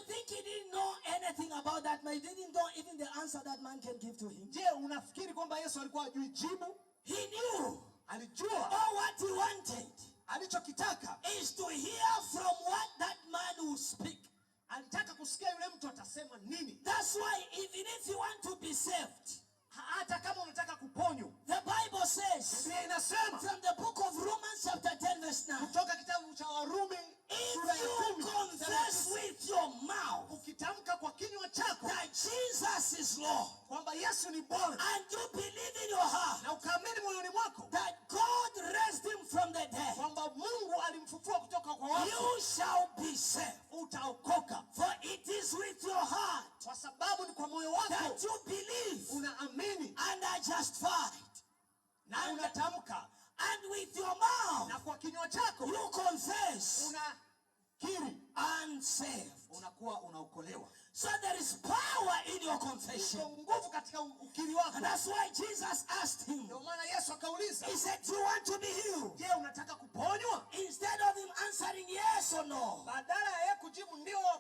Speaker 3: think he didn't know anything about that man? He didn't know even the answer that man can give to him. He knew. All what he wanted is to hear from what that man will speak. That's why even if you want to be saved, the Bible says from the book of Romans chapter 10 verse 9, if you confess with your mouth that Jesus is Lord, and you believe in your heart that God raised him from the dead, you shall be saved. For it is with your heart that you believe and are justified, and with your mouth you confess and save. So there is power in your confession. And that's why Jesus asked him. He said, "Do you want to be healed?" Instead of him answering yes or no,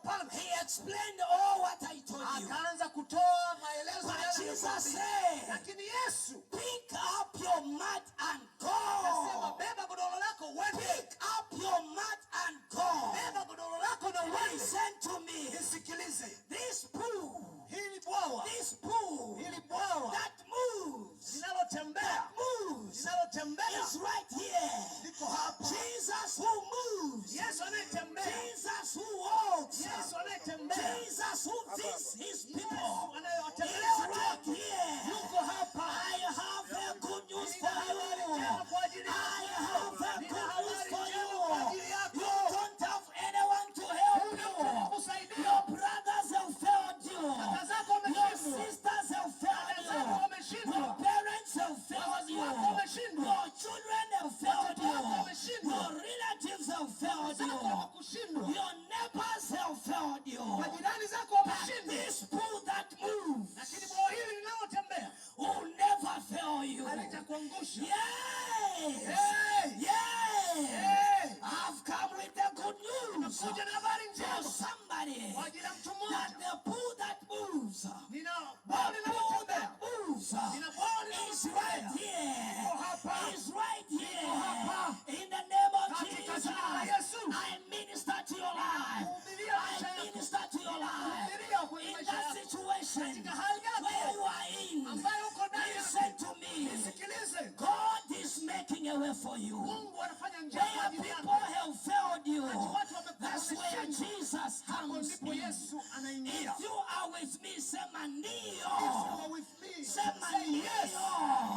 Speaker 3: hapana.
Speaker 1: He explained all what I told you.
Speaker 3: Akaanza kutoa maelezo
Speaker 1: But
Speaker 3: yale
Speaker 1: Jesus
Speaker 3: aliyokuambia.
Speaker 1: said,
Speaker 3: Lakini Yesu
Speaker 1: pick up your mat and
Speaker 3: akasema,
Speaker 1: go.
Speaker 3: beba godoro lako uende.
Speaker 1: Pick up your mat and go.
Speaker 3: Beba godoro lako na uende.
Speaker 1: Listen to me.
Speaker 3: Nisikilize.
Speaker 1: This pool,
Speaker 3: Hili bwawa,
Speaker 1: this pool
Speaker 3: hili bwawa
Speaker 1: that moves,
Speaker 3: linalotembea, linalotembea
Speaker 1: is right here.
Speaker 3: liko hapa.
Speaker 1: Jesus who moves,
Speaker 3: Yesu anayetembea,
Speaker 1: Jesus who walks,
Speaker 3: Yesu anayetembea,
Speaker 1: Jesus who feeds his people
Speaker 3: Yesu
Speaker 1: is
Speaker 3: anayewatembelea watu
Speaker 1: right
Speaker 3: wake
Speaker 1: here.
Speaker 3: yuko hapa.
Speaker 1: I have a good news
Speaker 3: Nina
Speaker 1: for
Speaker 3: habari
Speaker 1: you.
Speaker 3: njema kwa ajili
Speaker 1: I
Speaker 3: yako.
Speaker 1: have a
Speaker 3: Nina
Speaker 1: good news
Speaker 3: habari
Speaker 1: for
Speaker 3: njema kwa
Speaker 1: you.
Speaker 3: ajili yako.
Speaker 1: You don't have anyone to help
Speaker 3: Huna
Speaker 1: you.
Speaker 3: kukusaidia.
Speaker 1: Your brothers have failed you.
Speaker 3: Kaka zako
Speaker 1: Your
Speaker 3: wameshindwa.
Speaker 1: sisters have failed
Speaker 3: Kaka zako
Speaker 1: you.
Speaker 3: wameshindwa.
Speaker 1: Your parents have failed
Speaker 3: Wazazi
Speaker 1: you.
Speaker 3: wako wameshindwa.
Speaker 1: Your children have failed
Speaker 3: Watoto wako
Speaker 1: you.
Speaker 3: wameshindwa.
Speaker 1: Your relatives have failed
Speaker 3: Zako
Speaker 1: you.
Speaker 3: hawakushindwa.
Speaker 1: Your neighbors have failed you.
Speaker 3: Majirani zako
Speaker 1: But
Speaker 3: wameshindwa.
Speaker 1: this pool that moves
Speaker 3: Lakini bwawa hili linalotembea
Speaker 1: will never fail you.
Speaker 3: halitakuangusha.
Speaker 1: Yes.
Speaker 3: Hey!
Speaker 1: Yes.
Speaker 3: Hey!
Speaker 1: I've come with the good news
Speaker 3: Nakuja na habari
Speaker 1: for
Speaker 3: njema
Speaker 1: somebody
Speaker 3: kwa ajili ya mtu
Speaker 1: that
Speaker 3: mmoja.
Speaker 1: the pool that moves,
Speaker 3: Nina
Speaker 1: the
Speaker 3: bwawa
Speaker 1: pool
Speaker 3: linalotembea.
Speaker 1: that moves
Speaker 3: Nina bwawa
Speaker 1: is
Speaker 3: linalotembea.
Speaker 1: right here.
Speaker 3: Liko hapa.
Speaker 1: Is right here.
Speaker 3: hapa.
Speaker 1: In the name of
Speaker 3: Katika
Speaker 1: Jesus,
Speaker 3: jina la Yesu.
Speaker 1: I minister to your life.
Speaker 3: Kuhubiria maisha
Speaker 1: I
Speaker 3: yako.
Speaker 1: minister to your life.
Speaker 3: Kuhubiria kwenye
Speaker 1: In
Speaker 3: maisha
Speaker 1: that
Speaker 3: yako.
Speaker 1: situation
Speaker 3: Katika hali yako.
Speaker 1: where you are in,
Speaker 3: Ambayo uko ndani yake.
Speaker 1: listen to me.
Speaker 3: Nisikilize.
Speaker 1: God is making a way for you.
Speaker 3: Mungu anafanya njia kwa
Speaker 1: Where
Speaker 3: ajili
Speaker 1: people
Speaker 3: yako.
Speaker 1: have failed you,
Speaker 3: Watu wamekuwa
Speaker 1: that's where
Speaker 3: wameshindwa.
Speaker 1: Jesus
Speaker 3: Hapo
Speaker 1: comes
Speaker 3: ndipo
Speaker 1: in.
Speaker 3: Yesu anaingia.
Speaker 1: If you are with me, sema
Speaker 3: If you
Speaker 1: ndio.
Speaker 3: are with me,
Speaker 1: Sema
Speaker 3: say yes.
Speaker 1: ndio.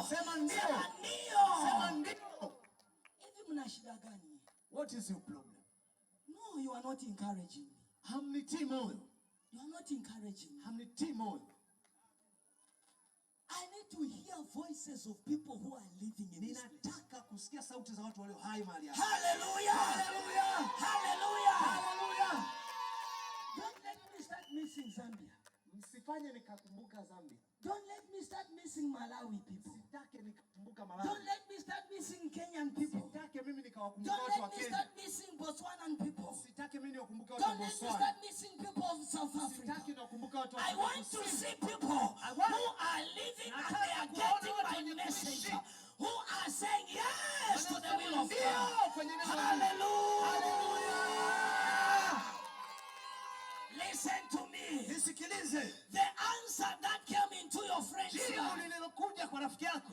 Speaker 3: Sema ndio.
Speaker 1: Sema
Speaker 3: Sema
Speaker 1: ndio.
Speaker 3: ndio.
Speaker 1: Hivi mna shida gani?
Speaker 3: What is your problem?
Speaker 1: No, you are not encouraging me.
Speaker 3: Hamnitii moyo.
Speaker 1: You are not encouraging me.
Speaker 3: Hamnitii moyo.
Speaker 1: I need to hear voices of people who are living in this place.
Speaker 3: Ninataka kusikia sauti za watu walio hai mahali hapa.
Speaker 1: Hallelujah.
Speaker 3: Hallelujah.
Speaker 1: Hallelujah.
Speaker 3: Hallelujah.
Speaker 1: Don't let me start missing Zambia.
Speaker 3: Msifanye nikakumbuka Zambia.
Speaker 1: Don't let me start missing Malawi people.
Speaker 3: Sitake nikakumbuka Malawi.
Speaker 1: Don't let me start missing Kenyan people.
Speaker 3: Sitake mimi nikawakumbuka
Speaker 1: Don't
Speaker 3: watu wa
Speaker 1: let me
Speaker 3: Kenya.
Speaker 1: start missing Botswanan people.
Speaker 3: Sitake mimi niwakumbuke watu wa
Speaker 1: Don't let me
Speaker 3: Botswana.
Speaker 1: start missing people of South Africa.
Speaker 3: Sitaki niwakumbuke watu wa
Speaker 1: I
Speaker 3: Afrika
Speaker 1: want to
Speaker 3: Kusini.
Speaker 1: see people who are living and they are getting my message, who are saying yes to the will of God. Hallelujah. Listen to me.
Speaker 3: Nisikilize.
Speaker 1: The answer that came into your friend's
Speaker 3: Jibu
Speaker 1: life
Speaker 3: lililokuja kwa rafiki yako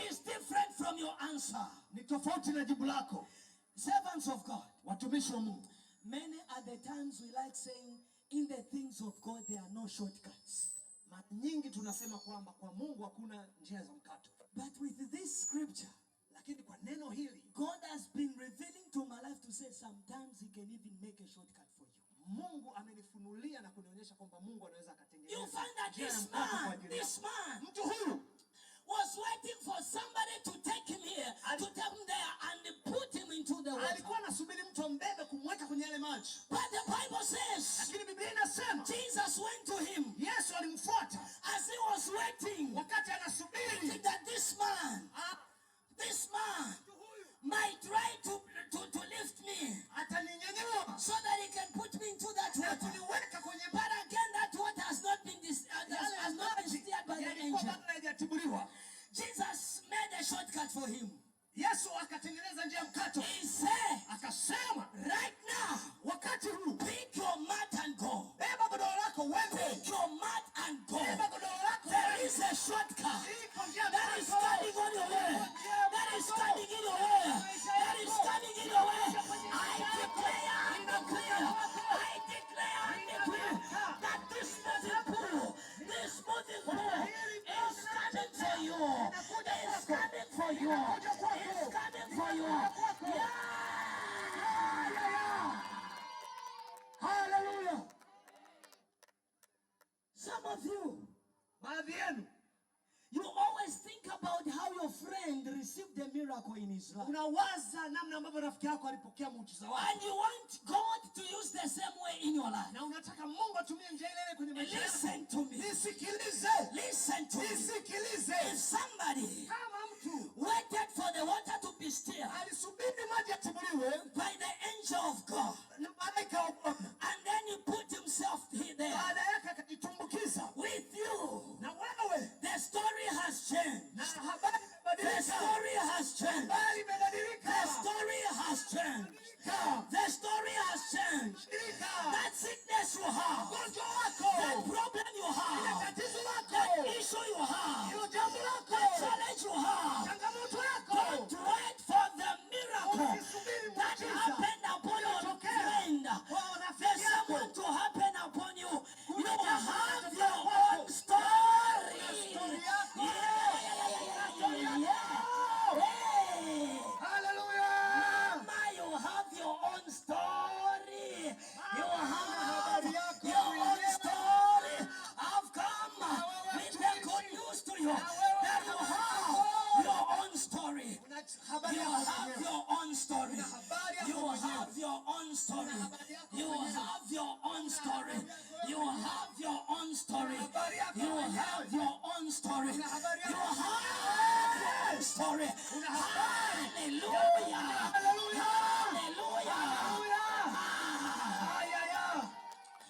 Speaker 1: is different from your answer.
Speaker 3: ni tofauti na jibu lako.
Speaker 1: Servants of God,
Speaker 3: Watumishi wa Mungu.
Speaker 1: many are the times we like saying, in the things of God there are no shortcuts.
Speaker 3: Mara nyingi tunasema kwamba kwa Mungu hakuna njia za mkato.
Speaker 1: But with this scripture,
Speaker 3: Lakini kwa neno hili
Speaker 1: God has been revealing to my life to say sometimes He can even make a shortcut for you.
Speaker 3: Mungu amenifunulia na kunionyesha kwamba Mungu anaweza
Speaker 1: You
Speaker 3: akatengeneza
Speaker 1: find that
Speaker 3: njia ya
Speaker 1: this
Speaker 3: mkato kwa
Speaker 1: man,
Speaker 3: ajili yako. Mtu huyu
Speaker 1: was waiting for somebody to take him here, to take him there, and put him into the water.
Speaker 3: alikuwa anasubiri mtu ambebe kumweka kwenye yale maji.
Speaker 1: But the Bible says,
Speaker 3: Lakini Biblia inasema
Speaker 1: Jesus went to him
Speaker 3: Yesu alimfuata
Speaker 1: as he was waiting,
Speaker 3: wakati anasubiri.
Speaker 1: thinking that this man might try to lift me
Speaker 3: Ataninyanyua
Speaker 1: so that he can put me into that
Speaker 3: na
Speaker 1: water.
Speaker 3: kuniweka kwenye
Speaker 1: But again, that water has not been steered by the
Speaker 3: yalikuwa
Speaker 1: angel.
Speaker 3: bado hayajatibuliwa.
Speaker 1: Jesus made a shortcut for him.
Speaker 3: Yesu akatengeneza njia ya mkato.
Speaker 1: He said,
Speaker 3: Akasema
Speaker 1: right now,
Speaker 3: wakati huu
Speaker 1: pick your mat and go.
Speaker 3: beba godoro lako uende.
Speaker 1: Pick your mat and go.
Speaker 3: Beba godoro lako
Speaker 1: There
Speaker 3: uende.
Speaker 1: is a shortcut
Speaker 3: Iko njia ya
Speaker 1: that is
Speaker 3: mkato.
Speaker 1: standing on your way. That is standing in your way. That is standing in your way. I declare and declare. I declare and declare that this moving pool is coming for you. It's coming for you. It's coming for you. Yeah. Hallelujah. Some of you,
Speaker 3: Baadhi yenu
Speaker 1: you always think about how your friend received the miracle in his life.
Speaker 3: unawaza namna ambavyo rafiki yako alipokea muujiza wake.
Speaker 1: And you want God to use the same way in your life.
Speaker 3: Na unataka Mungu atumie njia ile ile kwenye maisha yako.
Speaker 1: Listen to me.
Speaker 3: Nisikilize.
Speaker 1: Listen to me.
Speaker 3: Nisikilize.
Speaker 1: If somebody
Speaker 3: Kama mtu
Speaker 1: waited for the water to be still
Speaker 3: alisubiri maji yatibuliwe
Speaker 1: by the angel of God,
Speaker 3: na malaika wa Bwana,
Speaker 1: and then he put himself
Speaker 3: have,
Speaker 2: ugonjwa wako,
Speaker 3: that problem you
Speaker 2: ile
Speaker 3: have,
Speaker 2: tatizo lako,
Speaker 3: that issue you have,
Speaker 2: hilo jambo lako,
Speaker 3: that challenge you have,
Speaker 2: changamoto yako,
Speaker 3: don't wait for the miracle
Speaker 2: usisubiri
Speaker 3: that
Speaker 2: muujiza
Speaker 3: happened upon your friend. There's someone to happen upon you. You have your own story.
Speaker 2: Hallelujah.
Speaker 3: Mama, you have your own story. You have your own story. I've come with the good news to you that you have your own story. You have your own story. You have your own story. You have your own story. You have your own story. You have your own story. You have your own story. Hallelujah. Hallelujah.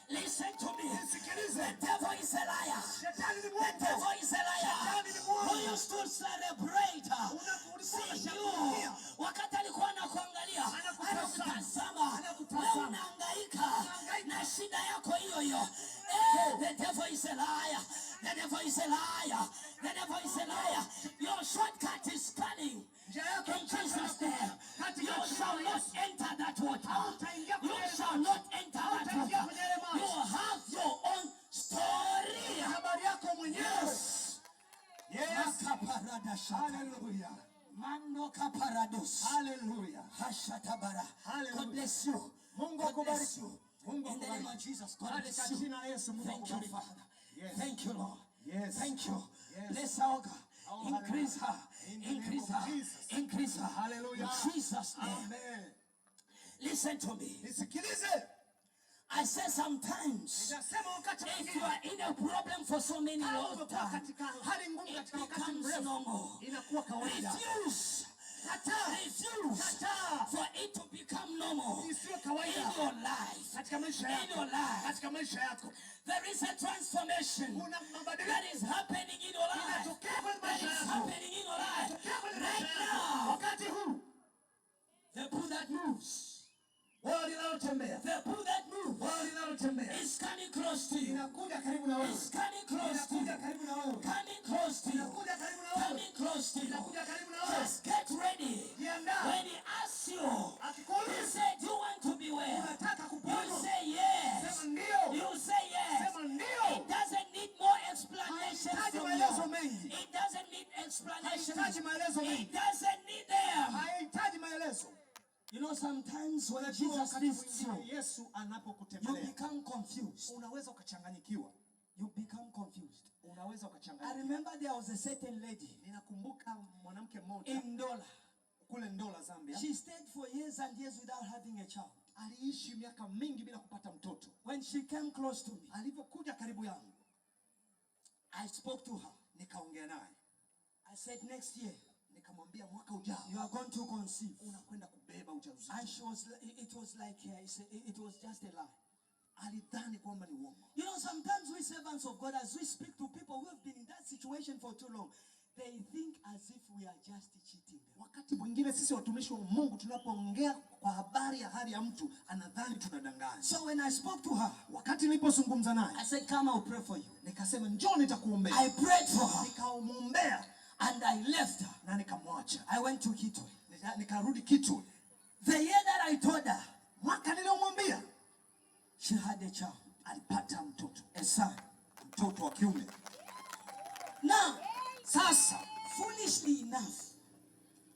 Speaker 3: Listen to me. The devil is a liar. The devil is a liar. Who used to celebrate see you wakati alikuwa anakuangalia, anakutazama, wewe unahangaika na shida yako hiyo hiyo. The devil is a liar. The devil is a liar. The devil is a liar. Your shortcut is coming. In Jesus' name, you shall not enter that water. You shall not enter that water. You have your own story. Yes.
Speaker 2: Yes.
Speaker 3: Hallelujah. Mando kaparados.
Speaker 2: Hallelujah.
Speaker 3: Hashatabara. God bless you.
Speaker 2: Mungu
Speaker 3: God bless
Speaker 2: akubariki.
Speaker 3: you.
Speaker 2: Mungu
Speaker 3: In the name of
Speaker 2: akubariki.
Speaker 3: Jesus, God bless you.
Speaker 2: Jina la Yesu, Mungu
Speaker 3: Thank you,
Speaker 2: akubariki.
Speaker 3: Father.
Speaker 2: Yes.
Speaker 3: Thank you, Lord.
Speaker 2: Yes.
Speaker 3: Thank you.
Speaker 2: Yes.
Speaker 3: Bless our God.
Speaker 2: Oh,
Speaker 3: Increase her.
Speaker 2: In the
Speaker 3: Increase
Speaker 2: name of
Speaker 3: her.
Speaker 2: Jesus.
Speaker 3: Increase her.
Speaker 2: Hallelujah.
Speaker 3: In Jesus' name.
Speaker 2: Amen.
Speaker 3: Listen to me.
Speaker 2: Nisikilize.
Speaker 3: I say sometimes,
Speaker 2: Ninasema wakati
Speaker 3: if you are in a problem for so many long time,
Speaker 2: katika hali ngumu
Speaker 3: it
Speaker 2: katika wakati
Speaker 3: becomes
Speaker 2: mrefu
Speaker 3: normal.
Speaker 2: inakuwa kawaida.
Speaker 3: Refuse. Refuse for it to become normal
Speaker 2: Isiwe
Speaker 3: in
Speaker 2: kawaida
Speaker 3: your life.
Speaker 2: katika maisha
Speaker 3: In
Speaker 2: yako.
Speaker 3: your life.
Speaker 2: Katika maisha yako.
Speaker 3: There is a transformation
Speaker 2: Kuna mabadiliko
Speaker 3: that is happening in your life.
Speaker 2: inatokea kwenye
Speaker 3: That
Speaker 2: maisha
Speaker 3: is
Speaker 2: yako.
Speaker 3: happening in your life.
Speaker 2: Inatokea kwenye
Speaker 3: Right
Speaker 2: maisha yako.
Speaker 3: now.
Speaker 2: Wakati huu.
Speaker 3: The pool that moves.
Speaker 2: Wao linalotembea.
Speaker 3: The pool that moves
Speaker 2: Wao linalotembea.
Speaker 3: is coming close to you.
Speaker 2: Inakuja karibu na wewe.
Speaker 3: It's coming close to you.
Speaker 2: Inakuja karibu na wewe.
Speaker 3: Coming close to you.
Speaker 2: Inakuja karibu na wewe.
Speaker 3: Coming close to you.
Speaker 2: Inakuja karibu na wewe.
Speaker 3: Just get ready.
Speaker 2: Jiandaa.
Speaker 3: When he asks you, he
Speaker 2: Akikuuliza,
Speaker 3: said, "Do you want to be well?"
Speaker 2: unataka
Speaker 3: You
Speaker 2: kuponywa?
Speaker 3: say yes.
Speaker 2: Sema ndio.
Speaker 3: You say yes.
Speaker 2: Sema ndio.
Speaker 3: It doesn't need more explanation
Speaker 2: Haihitaji
Speaker 3: from
Speaker 2: maelezo
Speaker 3: you.
Speaker 2: mengi.
Speaker 3: It doesn't need explanation.
Speaker 2: Haihitaji maelezo
Speaker 3: It
Speaker 2: mengi.
Speaker 3: doesn't need them.
Speaker 2: Haihitaji maelezo.
Speaker 3: You know, sometimes when
Speaker 2: Unajua
Speaker 3: Jesus
Speaker 2: wakati
Speaker 3: visits you,
Speaker 2: mwingine Yesu
Speaker 3: you
Speaker 2: anapokutembelea
Speaker 3: become confused.
Speaker 2: unaweza ukachanganyikiwa.
Speaker 3: You become confused.
Speaker 2: Unaweza
Speaker 3: I
Speaker 2: ukachanganyikiwa.
Speaker 3: remember there was a certain lady
Speaker 2: Ninakumbuka mwanamke mmoja
Speaker 3: in Ndola.
Speaker 2: kule Ndola, Zambia.
Speaker 3: She stayed for years and years without having a child.
Speaker 2: Aliishi miaka mingi bila kupata mtoto.
Speaker 3: When she came close to me,
Speaker 2: Alivyokuja karibu yangu,
Speaker 3: I spoke to her.
Speaker 2: nikaongea naye.
Speaker 3: I said, next year,
Speaker 2: Nikamwambia mwaka ujao
Speaker 3: you are going to conceive.
Speaker 2: unakwenda kubeba ujauzito.
Speaker 3: And it was like, it was just a lie.
Speaker 2: Alidhani kwamba ni uongo.
Speaker 3: You know, sometimes we servants of God, as we speak to people who have been in that situation for too long, they think as if we are just cheating them.
Speaker 2: Wakati mwingine sisi watumishi wa Mungu tunapoongea kwa habari ya hali ya mtu anadhani tunadanganya.
Speaker 3: So when I spoke to her,
Speaker 2: Wakati nilipozungumza naye,
Speaker 3: I said, come, I'll pray for you.
Speaker 2: nikasema njoo nitakuombea.
Speaker 3: I prayed for her
Speaker 2: Nikamwombea
Speaker 3: and I left her.
Speaker 2: na nikamwacha.
Speaker 3: I went to Kitwe.
Speaker 2: Nikarudi Kitwe.
Speaker 3: The year that I told her,
Speaker 2: Mwaka niliomwambia,
Speaker 3: she had a child,
Speaker 2: alipata mtoto,
Speaker 3: a son.
Speaker 2: mtoto wa kiume.
Speaker 3: Now,
Speaker 2: Sasa
Speaker 3: foolishly enough,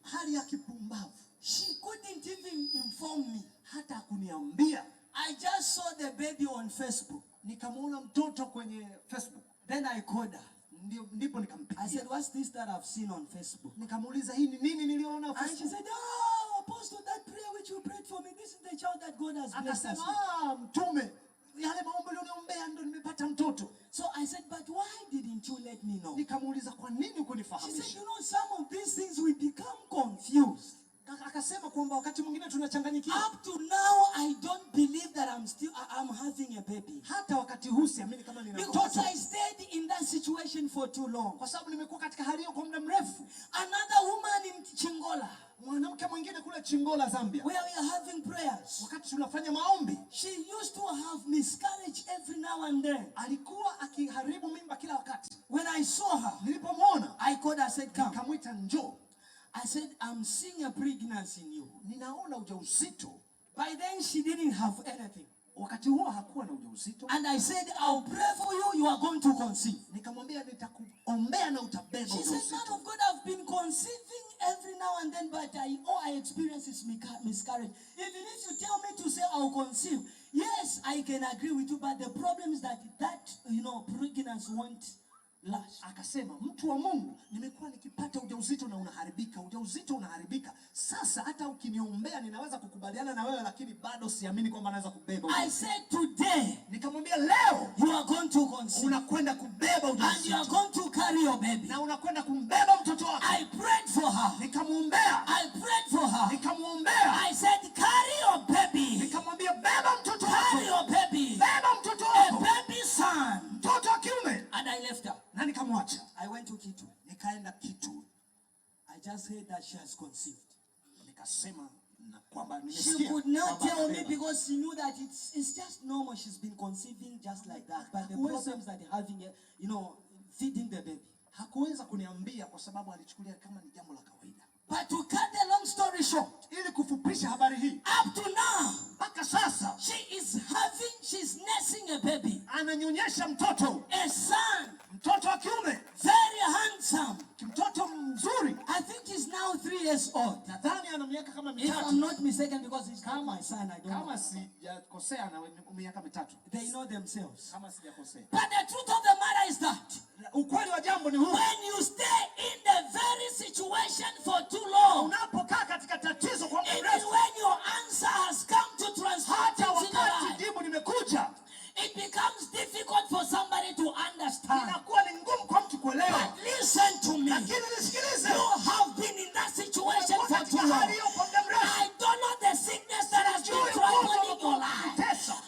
Speaker 2: hali ya kipumbavu,
Speaker 3: she couldn't even inform me.
Speaker 2: hata kuniambia.
Speaker 3: I just saw the baby on Facebook.
Speaker 2: Nikamwona mtoto kwenye Facebook.
Speaker 3: Then I called her.
Speaker 2: Ndipo
Speaker 3: I
Speaker 2: nikampigia.
Speaker 3: said, what's this that I've seen on Facebook?
Speaker 2: Nikamuuliza hii ni nini niliona
Speaker 3: And she
Speaker 2: Facebook?
Speaker 3: said, oh, Apostle, that prayer which you prayed for me, this is the child that God has blessed us
Speaker 2: Akasema,
Speaker 3: with.
Speaker 2: mtume, yale maombi ulioniombea ndo nimepata mtoto.
Speaker 3: So I said, but why didn't you let me know?
Speaker 2: Nikamuuliza kwa nini
Speaker 3: She said,
Speaker 2: hukunifahamisha?
Speaker 3: you know, some of these things we become confused.
Speaker 2: Akasema kwamba wakati mwingine tunachanganyikiwa.
Speaker 3: Up to now, I don't believe that I'm having a baby.
Speaker 1: me.
Speaker 3: Hata wakati huu siamini kama nina
Speaker 1: Because
Speaker 3: mtoto.
Speaker 1: I stayed in that situation for too long.
Speaker 3: Kwa sababu nimekuwa katika hali hiyo kwa muda mrefu.
Speaker 1: Another woman in Chingola,
Speaker 3: Mwanamke mwingine kule Chingola, Zambia,
Speaker 1: where we are having prayers,
Speaker 3: wakati tunafanya maombi,
Speaker 1: she used to have miscarriage every now and then.
Speaker 3: alikuwa akiharibu mimba kila wakati.
Speaker 1: When I saw her,
Speaker 3: Nilipomwona,
Speaker 1: I called her, I said, come.
Speaker 3: nikamwita njoo.
Speaker 1: I said, I'm seeing a pregnancy in you.
Speaker 3: Ninaona ujauzito.
Speaker 1: By then, she didn't have anything.
Speaker 3: Wakati huo hakuwa na ujauzito.
Speaker 1: And I said, I'll pray for you, you are going to conceive.
Speaker 3: Nikamwambia nitakuombea na utabeba
Speaker 1: She said,
Speaker 3: ujauzito.
Speaker 1: man of God, I've been conceiving every now and then, but I experience is miscarriage. Even if you tell me to say I'll conceive, yes, I can agree with you, but the problem is that pregnancy won't last.
Speaker 3: Akasema, mtu wa Mungu, nimekuwa nikipata ujauzito na unaharibika, ujauzito unaharibika. Sasa hata ukiniombea ninaweza kukubaliana na wewe, lakini bado siamini kwamba naweza kubeba ujauzito.
Speaker 1: I said today,
Speaker 3: nikamwambia leo,
Speaker 1: you are going to conceive.
Speaker 3: Unakwenda kubeba ujauzito.
Speaker 1: And you are going to carry your baby.
Speaker 3: Na unakwenda kumbeba mtoto wako.
Speaker 1: I prayed for her.
Speaker 3: Nikamwombea.
Speaker 1: I prayed for her.
Speaker 3: Nikamwombea.
Speaker 1: I said, carry your baby.
Speaker 3: Nikamwambia beba mtoto wako.
Speaker 1: Carry your baby.
Speaker 3: Beba mtoto
Speaker 1: A
Speaker 3: wako.
Speaker 1: baby son.
Speaker 3: Mtoto wa kiume.
Speaker 1: And I left her.
Speaker 3: Na nikamwacha.
Speaker 1: I went to Kitu.
Speaker 3: Nikaenda Kitu.
Speaker 1: I just heard that she has conceived.
Speaker 3: Nikasema na kwamba
Speaker 1: She
Speaker 3: nimesikia.
Speaker 1: could not tell me because she knew that it's just normal. She's been conceiving just like that. But the problems that having, feeding the baby.
Speaker 3: Hakuweza kuniambia kwa sababu alichukulia kama ni jambo la kawaida.
Speaker 1: But to cut the long story short,
Speaker 3: ili kufupisha habari hii,
Speaker 1: up to now,
Speaker 3: mpaka sasa,
Speaker 1: she's nursing a baby.
Speaker 3: Ananyonyesha mtoto.
Speaker 1: A son.
Speaker 3: Mtoto wa kiume.
Speaker 1: Very handsome.
Speaker 3: Mtoto mzuri.
Speaker 1: I think he's now 3 years old.
Speaker 3: Nadhani ana miaka kama 3.
Speaker 1: If I'm not mistaken, because he's my son, I don't know.
Speaker 3: Kama sijakosea na miaka 3.
Speaker 1: They know themselves.
Speaker 3: Kama sijakosea.
Speaker 1: But the truth of the matter is that
Speaker 3: ukweli wa jambo ni huu.
Speaker 1: When you stay in the very situation for too long,
Speaker 3: unapokaa katika tatizo kwa muda
Speaker 1: even
Speaker 3: mrefu,
Speaker 1: when your answer has come to transform things in your life,
Speaker 3: jibu limekuja,
Speaker 1: it becomes difficult for somebody to understand.
Speaker 3: Inakuwa ni ngumu kwa mtu kuelewa.
Speaker 1: But listen to me.
Speaker 3: Lakini nisikilize.
Speaker 1: You have been in that situation for too long. I don't know the sickness that has been troubling your life.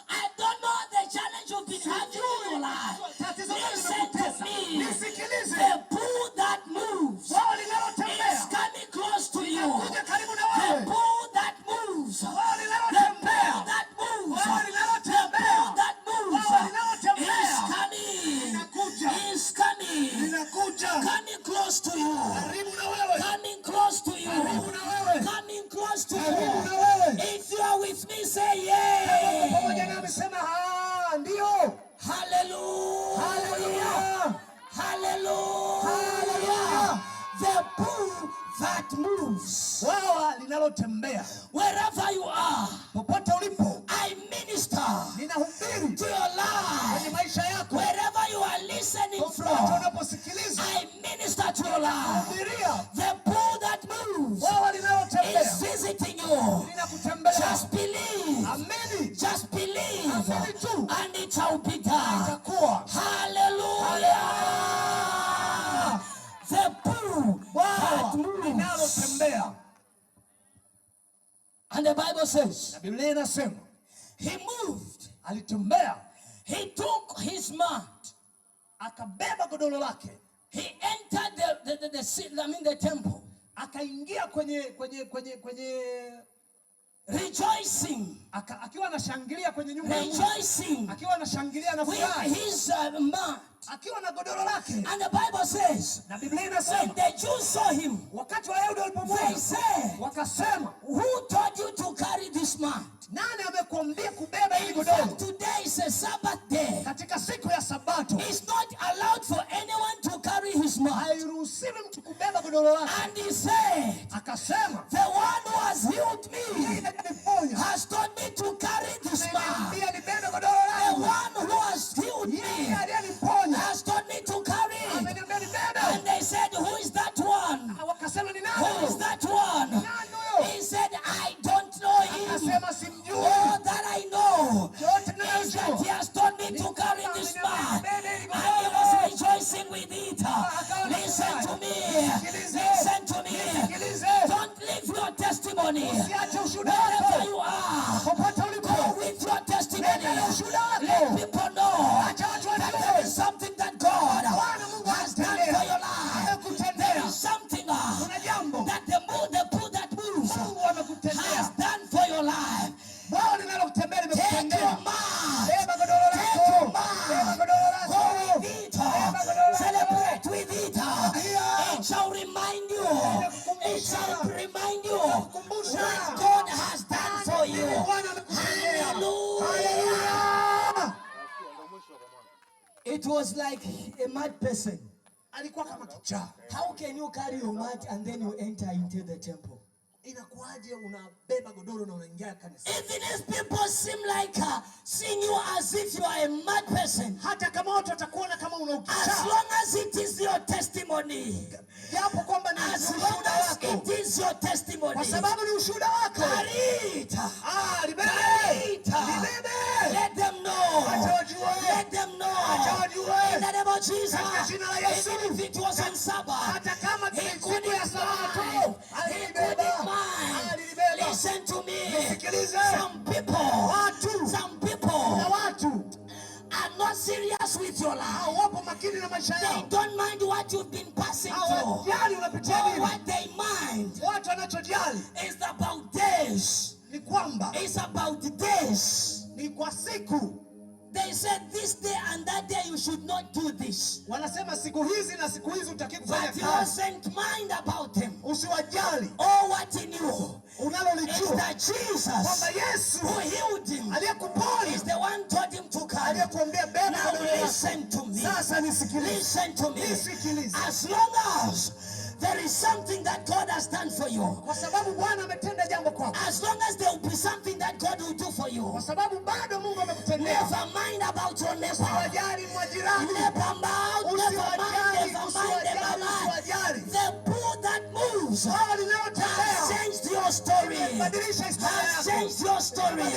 Speaker 1: I don't know the challenge you've been having in your life. Listen to me. The pool that moves is coming close to you. The pool that moves. The pool that moves. The pool that moves is coming. Is coming. Coming close to you. Coming close to you. Coming close to you. If you are with me, say yeah. Hallelujah.
Speaker 3: Hallelujah.
Speaker 1: Hallelujah. The pool that moves.
Speaker 3: Bwawa linalotembea.
Speaker 1: Wherever you are,
Speaker 3: popote ulipo,
Speaker 1: I minister
Speaker 3: ninahubiri
Speaker 1: to your life.
Speaker 3: kwenye maisha yako.
Speaker 1: Wherever you are listening from,
Speaker 3: unaposikiliza,
Speaker 1: I minister to your life.
Speaker 3: Hubiria.
Speaker 1: The pool that moves
Speaker 3: Bwawa linalotembea
Speaker 1: is visiting you.
Speaker 3: Linakutembelea.
Speaker 1: Just believe.
Speaker 3: Amini.
Speaker 1: Just believe.
Speaker 3: Amini tu.
Speaker 1: And it shall be done.
Speaker 3: Itakuwa.
Speaker 1: Hallelujah. The pool that moves.
Speaker 3: Linalotembea.
Speaker 1: And the Bible says,
Speaker 3: na Biblia inasema,
Speaker 1: he moved.
Speaker 3: Alitembea.
Speaker 1: He took his mat.
Speaker 3: Akabeba godoro lake.
Speaker 1: He entered the temple.
Speaker 3: Akaingia kwenye
Speaker 1: rejoicing.
Speaker 3: Akiwa anashangilia kwenye nyumba ya Mungu.
Speaker 1: Rejoicing.
Speaker 3: Akiwa anashangilia na furaha.
Speaker 1: With his mat.
Speaker 3: Akiwa na godoro lake.
Speaker 1: And the Bible says,
Speaker 3: na Biblia inasema,
Speaker 1: when the Jews saw him,
Speaker 3: wakati Wayahudi walipomwona,
Speaker 1: they said,
Speaker 3: wakasema,
Speaker 1: who told you to carry this mat?
Speaker 3: Nani amekuambia kubeba hili
Speaker 1: In
Speaker 3: godoro?
Speaker 1: fact, today is a Sabbath day.
Speaker 3: Katika siku ya Sabato,
Speaker 1: it's not allowed for anyone to carry his mat.
Speaker 3: Hairuhusiwi mtu kubeba godoro lake.
Speaker 1: And he said,
Speaker 3: akasema,
Speaker 1: the one who has healed me has told me to carry this mat. The one who has healed me has told me to carry it. And they said, who is that one? Who is that one? He said, I don't know him. All that I know is that he has told me to carry this mat. And he was rejoicing with it. Listen to me. Listen to me. Don't leave your testimony. Wherever you are, go with your testimony. Let people
Speaker 3: It was like a mad person.
Speaker 2: Alikuwa kama kichaa.
Speaker 3: How can you carry your mat and then you enter into the temple?
Speaker 2: Inakuaje unabeba godoro na unaingia kanisa?
Speaker 3: Even if people seem like seeing you as if you are a mad person,
Speaker 2: hata kama watu watakuona kama una ukichaa,
Speaker 3: as long as it is your testimony,
Speaker 2: japo kwamba ni ushuhuda wako,
Speaker 3: it is your testimony,
Speaker 2: kwa sababu ni ushuhuda wako,
Speaker 3: karita,
Speaker 2: libebe,
Speaker 3: let them know, let them know, in the name of Jesus, even if it was on Sabbath,
Speaker 2: hata kama
Speaker 3: he couldn't
Speaker 2: ya sabato,
Speaker 3: mind. Listen to me. Some people are not serious with your life. They don't mind what you've been passing through. What they mind is about days. It's about days. They said this day and that day you should not do this.
Speaker 2: Wanasema siku hizi na siku hizi utaki kufanya
Speaker 3: kazi. But he wasn't mind about him.
Speaker 2: Usiwajali.
Speaker 3: All what he knew
Speaker 2: unalolijua
Speaker 3: is that Jesus
Speaker 2: kwamba Yesu
Speaker 3: who healed him
Speaker 2: aliyekuponya
Speaker 3: is the one told him to carry.
Speaker 2: Aliyekuambia beba.
Speaker 3: Now listen to me.
Speaker 2: Sasa nisikilize.
Speaker 3: Listen to me.
Speaker 2: Nisikilize.
Speaker 3: As long as there is something that God has done for you,
Speaker 2: kwa sababu Bwana ametenda jambo kwako,
Speaker 3: as long as there will be something that God will do for you,
Speaker 2: kwa sababu bado Mungu amekutendea,
Speaker 3: never mind about your neighbor,
Speaker 2: usiwajali mwajirani,
Speaker 3: never mind, the pool that moves has changed your story, has changed your story.